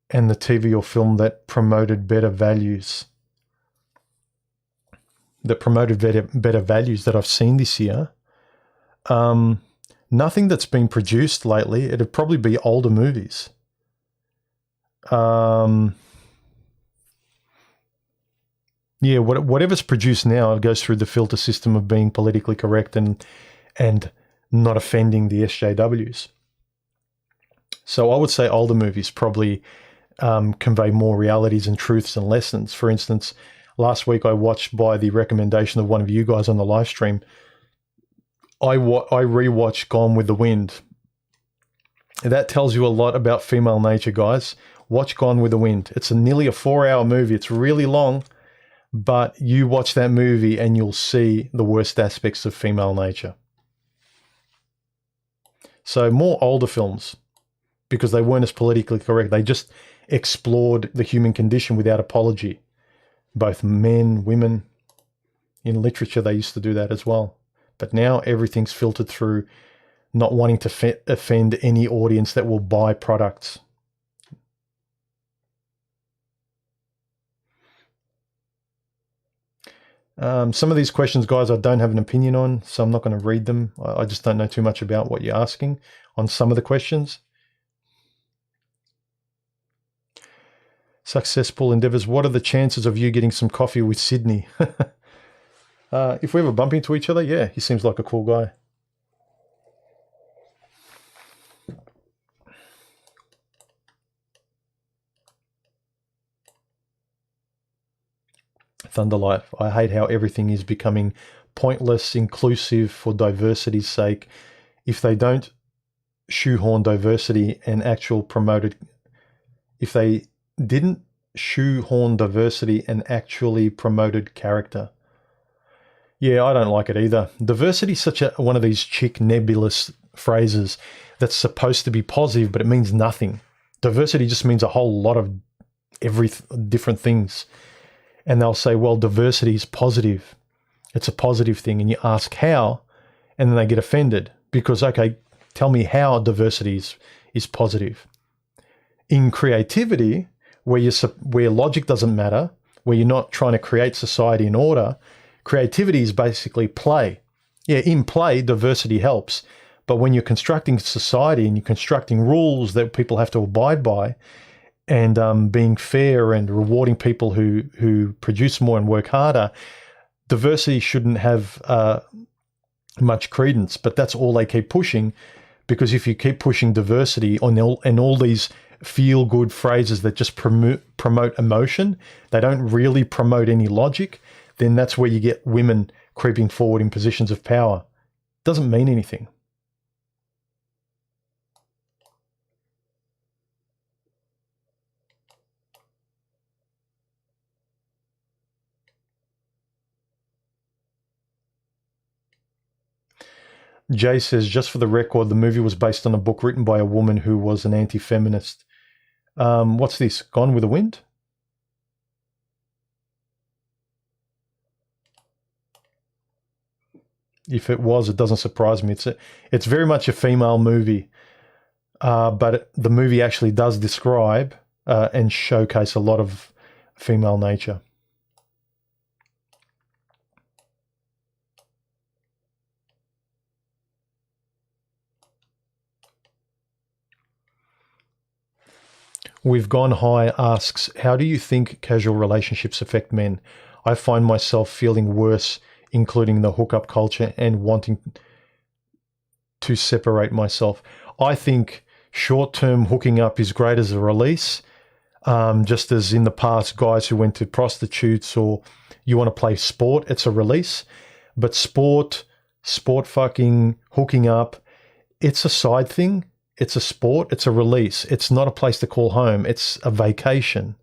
and the TV or film that promoted better values? That promoted better values that I've seen this year? Nothing that's been produced lately. It'd probably be older movies. Yeah, whatever's produced now, it goes through the filter system of being politically correct and not offending the SJWs. So I would say older movies probably convey more realities and truths and lessons. For instance, last week I watched, by the recommendation of one of you guys on the live stream, I rewatched Gone with the Wind. That tells you a lot about female nature, guys. Watch Gone with the Wind. It's nearly a 4-hour movie. It's really long, but you watch that movie and you'll see the worst aspects of female nature. So more older films, because they weren't as politically correct. They just explored the human condition without apology. Both men, women. In literature, they used to do that as well. But now everything's filtered through not wanting to offend any audience that will buy products. Some of these questions, guys, I don't have an opinion on, so I'm not going to read them. I just don't know too much about what you're asking on some of the questions. Successful endeavors. What are the chances of you getting some coffee with Sydney? If we ever bump into each other, yeah, he seems like a cool guy. Thunderlight. I hate how everything is becoming pointless, inclusive for diversity's sake. If they don't shoehorn diversity and actual promoted, if they didn't shoehorn diversity and actually promoted character. Yeah, I don't like it either. Diversity is such one of these chick nebulous phrases that's supposed to be positive, but it means nothing. Diversity just means a whole lot of different things. And they'll say, well, diversity is positive. It's a positive thing. And you ask how, and then they get offended because, okay, tell me how diversity is positive. In creativity, where logic doesn't matter, where you're not trying to create society in order, creativity is basically play. Yeah, in play, diversity helps. But when you're constructing society and you're constructing rules that people have to abide by, and being fair and rewarding people who produce more and work harder, diversity shouldn't have much credence. But that's all they keep pushing, because if you keep pushing diversity and all these feel-good phrases that just promote emotion, they don't really promote any logic, then that's where you get women creeping forward in positions of power. Doesn't mean anything. Jay says, just for the record, the movie was based on a book written by a woman who was an anti-feminist. What's this? Gone with the Wind? If it was, it doesn't surprise me. It's very much a female movie, but the movie actually does describe and showcase a lot of female nature. We've Gone High asks, how do you think casual relationships affect men? I find myself feeling worse, including the hookup culture, and wanting to separate myself. I think short-term hooking up is great as a release, Just as in the past, guys who went to prostitutes, or you want to play sport, it's a release. But sport fucking, hooking up, it's a side thing. It's a sport. It's a release. It's not a place to call home. It's a vacation.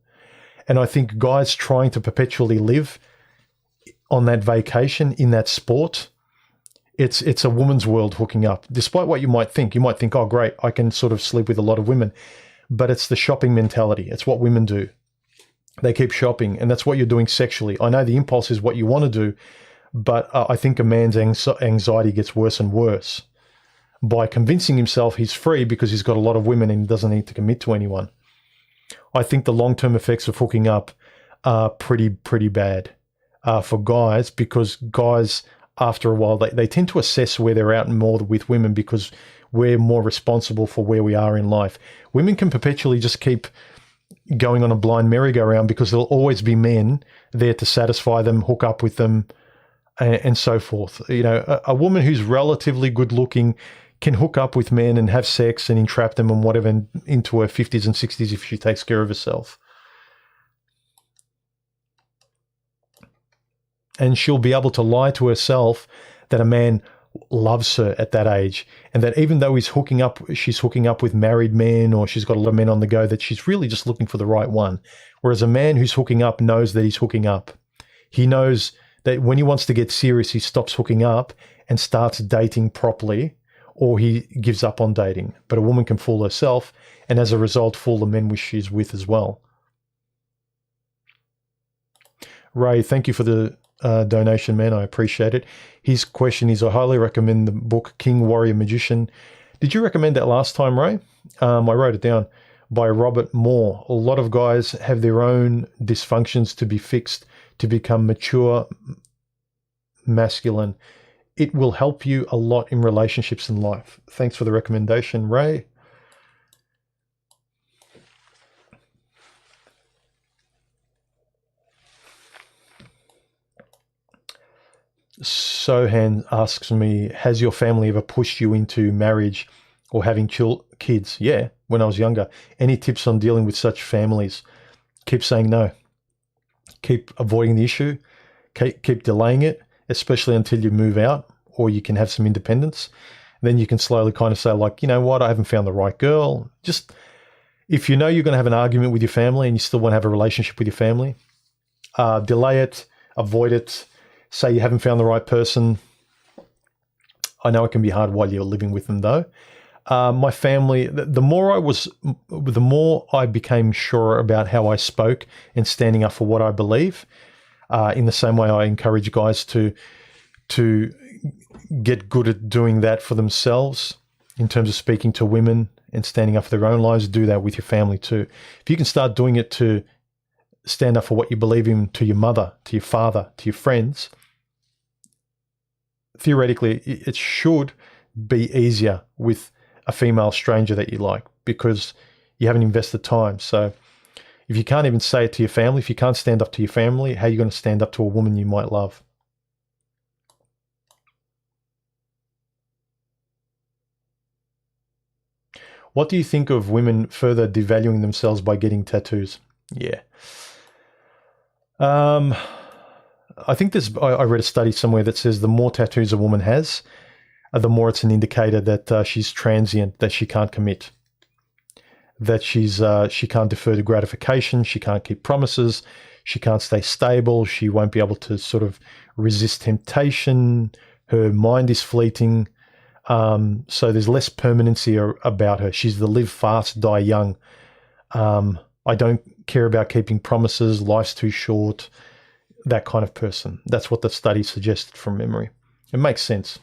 And I think guys trying to perpetually live on that vacation in that sport, it's a woman's world hooking up. Despite what you might think, oh great, I can sort of sleep with a lot of women. But it's the shopping mentality. It's what women do. They keep shopping, and that's what you're doing sexually. I know the impulse is what you want to do, but I think a man's anxiety gets worse and worse by convincing himself he's free because he's got a lot of women and he doesn't need to commit to anyone. I think the long-term effects of hooking up are pretty bad for guys, because guys, after a while, they tend to assess where they're out more with women because we're more responsible for where we are in life. Women can perpetually just keep going on a blind merry-go-round because there'll always be men there to satisfy them, hook up with them, and so forth. You know, a woman who's relatively good-looking can hook up with men and have sex and entrap them and whatever into her 50s and 60s if she takes care of herself. And she'll be able to lie to herself that a man loves her at that age, and that even though she's hooking up with married men, or she's got a lot of men on the go, that she's really just looking for the right one. Whereas a man who's hooking up knows that he's hooking up. He knows that when he wants to get serious, he stops hooking up and starts dating properly, or he gives up on dating. But a woman can fool herself, and as a result, fool the men she's with as well. Ray, thank you for the donation, man. I appreciate it. His question is, I highly recommend the book King, Warrior, Magician. Did you recommend that last time, Ray? I wrote it down. By Robert Moore. A lot of guys have their own dysfunctions to be fixed to become mature, masculine. It will help you a lot in relationships and life. Thanks for the recommendation, Ray. Sohan asks me, has your family ever pushed you into marriage or having kids? Yeah, when I was younger. Any tips on dealing with such families? Keep saying no. Keep avoiding the issue. Keep delaying it, especially until you move out or you can have some independence. Then you can slowly kind of say, like, you know what, I haven't found the right girl. Just, if you know you're going to have an argument with your family and you still want to have a relationship with your family, delay it, avoid it. Say you haven't found the right person. I know it can be hard while you're living with them, though. My family, the more I became sure about how I spoke and standing up for what I believe. In the same way, I encourage guys to get good at doing that for themselves in terms of speaking to women and standing up for their own lives. Do that with your family too. If you can start doing it to stand up for what you believe in to your mother, to your father, to your friends, theoretically, it should be easier with a female stranger that you like because you haven't invested time. So if you can't even say it to your family, if you can't stand up to your family, how are you going to stand up to a woman you might love? What do you think of women further devaluing themselves by getting tattoos? Yeah. I think I read a study somewhere that says the more tattoos a woman has, the more it's an indicator that she's transient, that she can't commit, that she can't defer to gratification, she can't keep promises, she can't stay stable, she won't be able to sort of resist temptation, her mind is fleeting. So there's less permanency about her. She's the live fast, die young. I don't care about keeping promises, life's too short, that kind of person. That's what the study suggested from memory. It makes sense.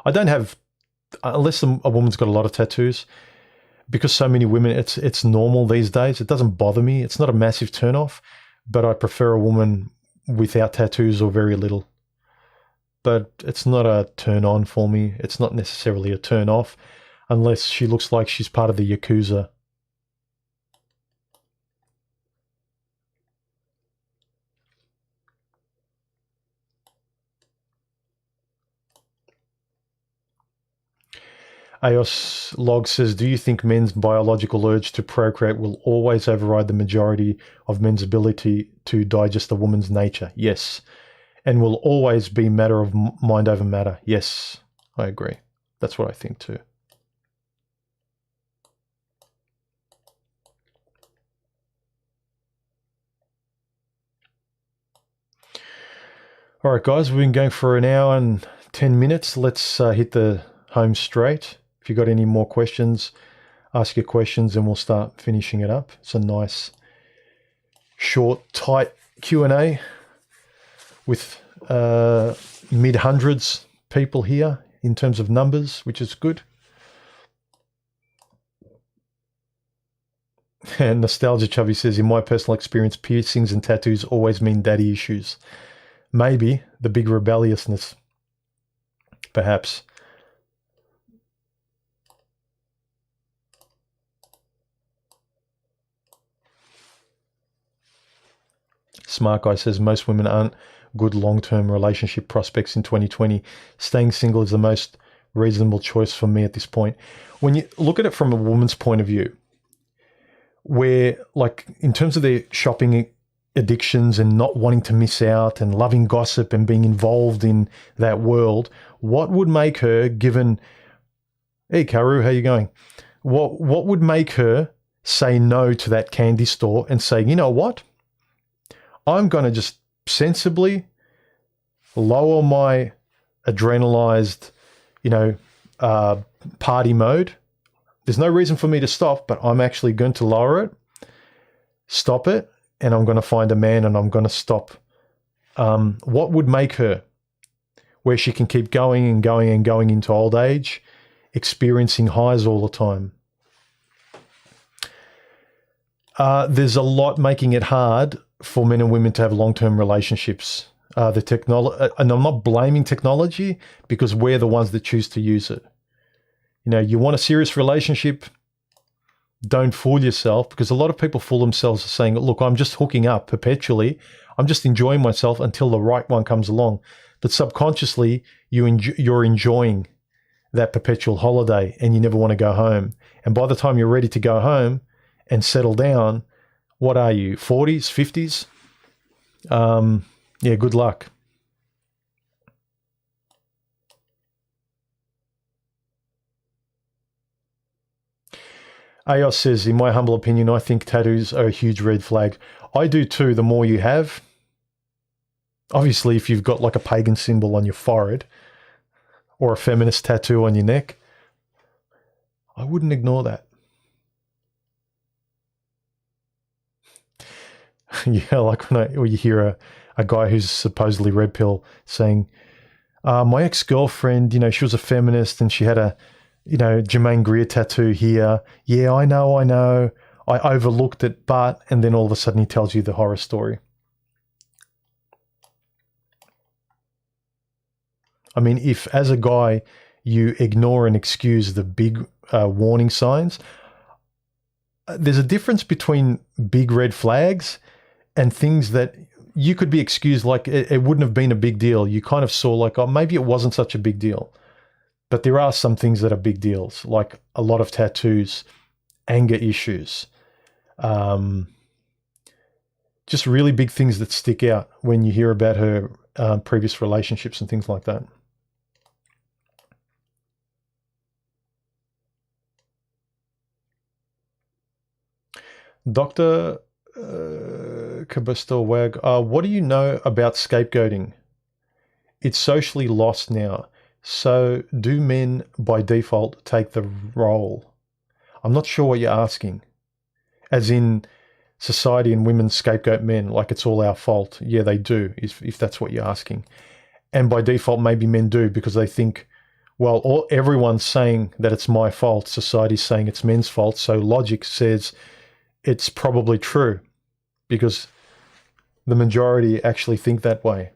I don't have, unless a woman's got a lot of tattoos, because so many women, it's normal these days. It doesn't bother me. It's not a massive turnoff, but I prefer a woman without tattoos or very little. But it's not a turn on for me. It's not necessarily a turn off unless she looks like she's part of the Yakuza. Aos Log says, do you think men's biological urge to procreate will always override the majority of men's ability to digest a woman's nature? Yes. And will always be matter of mind over matter? Yes, I agree. That's what I think too. All right, guys, we've been going for an hour and 10 minutes. Let's hit the home straight. If you've got any more questions, ask your questions and we'll start finishing it up. It's a nice, short, tight Q&A with mid-hundreds people here in terms of numbers, which is good. And Nostalgia Chubby says, in my personal experience, piercings and tattoos always mean daddy issues. Maybe the big rebelliousness, perhaps. Smart Guy says, most women aren't good long-term relationship prospects in 2020. Staying single is the most reasonable choice for me at this point. When you look at it from a woman's point of view, where, like, in terms of their shopping addictions and not wanting to miss out and loving gossip and being involved in that world, what would make her, given, hey Karu, how you going? What would make her say no to that candy store and say, you know what? I'm going to just sensibly lower my adrenalized, party mode. There's no reason for me to stop, but I'm actually going to lower it, stop it, and I'm going to find a man and I'm going to stop. What would make her, where she can keep going and going and going into old age, experiencing highs all the time? There's a lot making it hard for men and women to have long-term relationships. The technology, and I'm not blaming technology because we're the ones that choose to use it. You want a serious relationship, don't fool yourself, because a lot of people fool themselves saying, look, I'm just hooking up perpetually. I'm just enjoying myself until the right one comes along. But subconsciously, you're enjoying that perpetual holiday and you never want to go home. And by the time you're ready to go home and settle down, what are you, 40s, 50s? Yeah, good luck. Aos says, in my humble opinion, I think tattoos are a huge red flag. I do too, the more you have. Obviously, if you've got like a pagan symbol on your forehead or a feminist tattoo on your neck, I wouldn't ignore that. Yeah, like when you hear a guy who's supposedly red pill saying, my ex-girlfriend, she was a feminist and she had a, Jermaine Greer tattoo here. Yeah, I know. I overlooked it, but, and then all of a sudden he tells you the horror story. I mean, if as a guy you ignore and excuse the big warning signs, there's a difference between big red flags and things that you could be excused, like it wouldn't have been a big deal. You kind of saw like, oh, maybe it wasn't such a big deal. But there are some things that are big deals, like a lot of tattoos, anger issues, just really big things that stick out when you hear about her previous relationships and things like that. Dr. Kabusto Wag, what do you know about scapegoating? It's socially lost now. So do men by default take the role? I'm not sure what you're asking. As in society and women scapegoat men like it's all our fault. Yeah, they do, if that's what you're asking. And by default, maybe men do because they think, well, everyone's saying that it's my fault. Society's saying it's men's fault. So logic says it's probably true because the majority actually think that way.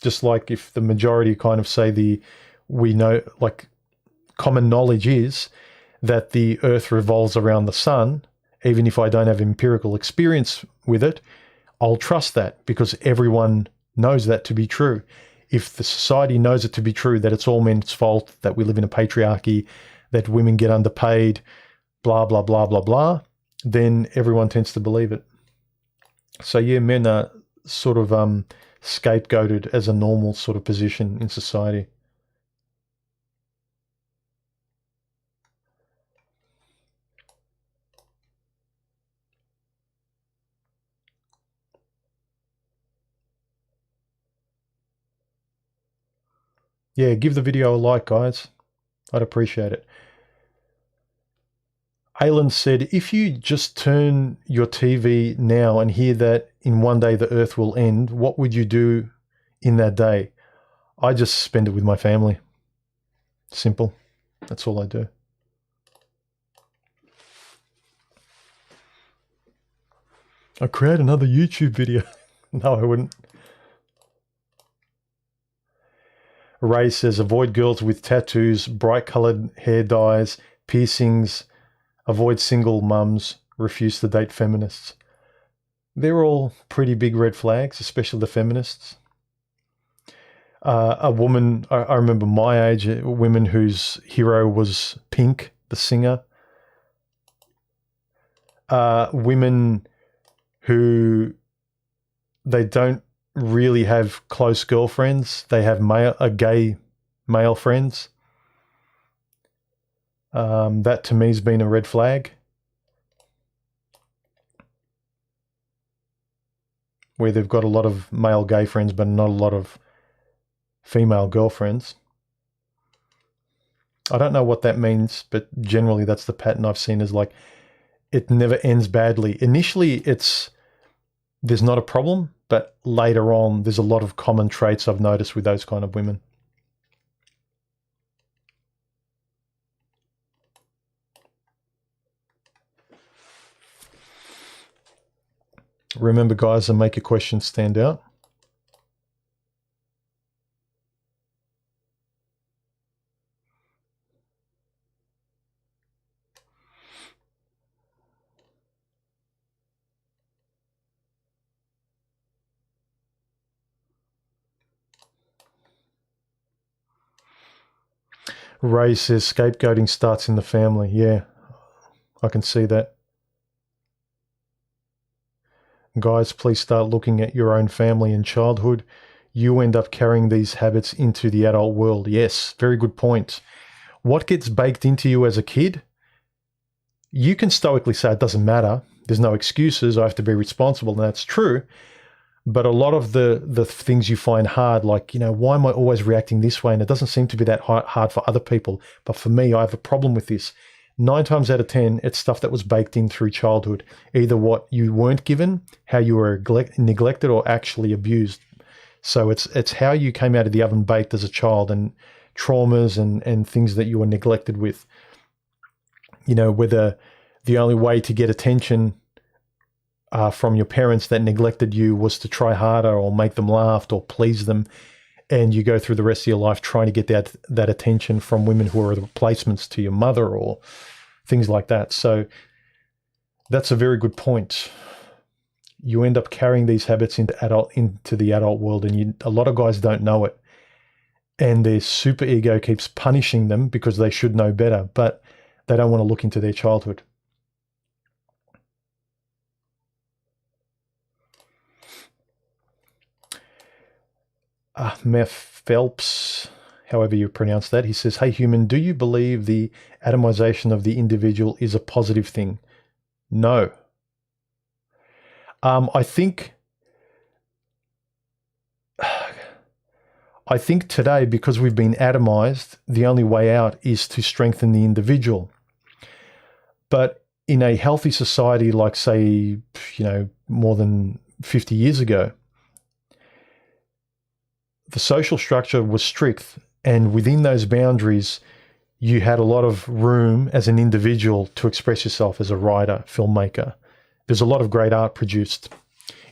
Just like if the majority kind of say we know, like common knowledge is that the earth revolves around the sun, even if I don't have empirical experience with it, I'll trust that because everyone knows that to be true. if the society knows it to be true, that it's all men's fault, that we live in a patriarchy, that women get underpaid, blah, blah, blah, blah, blah, then everyone tends to believe it. So yeah, men are sort of scapegoated as a normal sort of position in society. Yeah, give the video a like, guys. I'd appreciate it. Alan said, if you just turn your TV now and hear that in one day the earth will end, what would you do in that day? I just spend it with my family. Simple. That's all I do. I'd create another YouTube video. No, I wouldn't. Ray says, avoid girls with tattoos, bright coloured hair dyes, piercings, avoid single mums, refuse to date feminists. They're all pretty big red flags, especially the feminists. A woman, I remember my age, a woman whose hero was Pink, the singer. Women who they don't really have close girlfriends. They have gay male friends. That to me has been a red flag. Where they've got a lot of male gay friends but not a lot of female girlfriends. I don't know what that means, but generally that's the pattern I've seen, is like it never ends badly. Initially there's not a problem, but later on there's a lot of common traits I've noticed with those kind of women. Remember, guys, to make your questions stand out. Ray says scapegoating starts in the family. Yeah, I can see that. Guys, please start looking at your own family and childhood. You end up carrying these habits into the adult world. Yes, very good point. What gets baked into you as a kid, you can stoically say it doesn't matter. There's no excuses. I have to be responsible, and that's true. But a lot of the things you find hard, like, why am I always reacting this way? And it doesn't seem to be that hard for other people. But for me, I have a problem with this. 9 times out of 10, it's stuff that was baked in through childhood. Either what you weren't given, how you were neglected, or actually abused. So it's how you came out of the oven baked as a child, and traumas and things that you were neglected with. Whether the only way to get attention from your parents that neglected you was to try harder or make them laugh or please them, and you go through the rest of your life trying to get that attention from women who are the replacements to your mother or things like that. So that's a very good point. You end up carrying these habits into the adult world, and a lot of guys don't know it, and their super ego keeps punishing them because they should know better, but they don't want to look into their childhood. Meth Phelps, however you pronounce that, he says, hey human, do you believe the atomization of the individual is a positive thing? No. I think today, because we've been atomized, the only way out is to strengthen the individual. But in a healthy society, like say, more than 50 years ago, the social structure was strict, and within those boundaries, you had a lot of room as an individual to express yourself as a writer, filmmaker. There's a lot of great art produced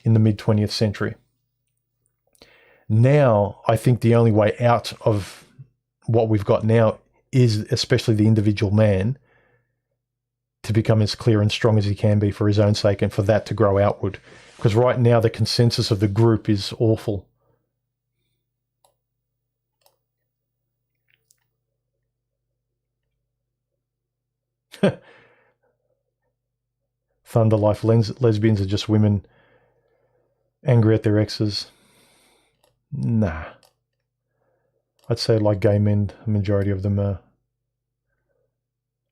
in the mid-20th century. Now, I think the only way out of what we've got now is, especially the individual man, to become as clear and strong as he can be for his own sake, and for that to grow outward. Because right now, the consensus of the group is awful. Thunder Life, lesbians are just women angry at their exes. Nah. I'd say like gay men, the majority of them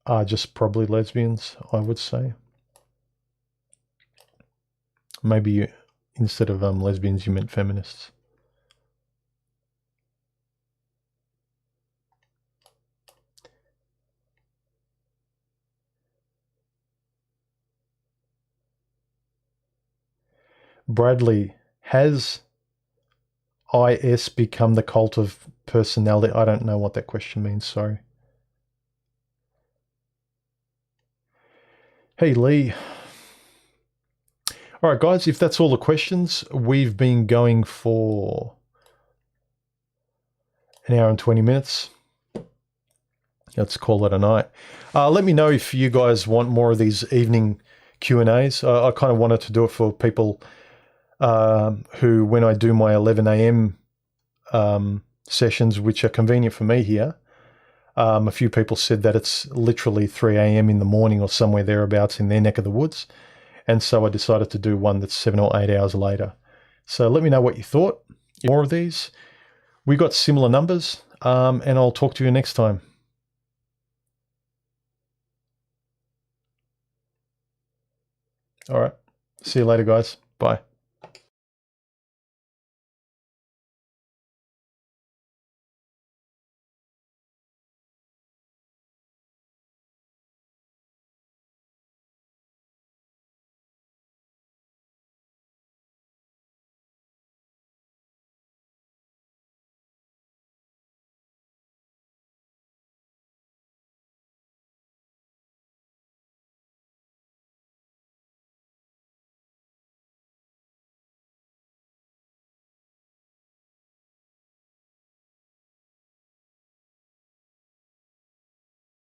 are just probably lesbians, I would say. Maybe instead of lesbians, you meant feminists. Bradley, has IS become the cult of personality? I don't know what that question means, sorry. Hey, Lee. All right, guys, if that's all the questions, we've been going for an hour and 20 minutes. Let's call it a night. Let me know if you guys want more of these evening Q&As. I kind of wanted to do it for people who, when I do my 11 a.m. Sessions, which are convenient for me here, a few people said that it's literally 3 a.m. in the morning or somewhere thereabouts in their neck of the woods. And so I decided to do one that's 7 or 8 hours later. So let me know what you thought. More of these. We got similar numbers, and I'll talk to you next time. All right. See you later, guys. Bye.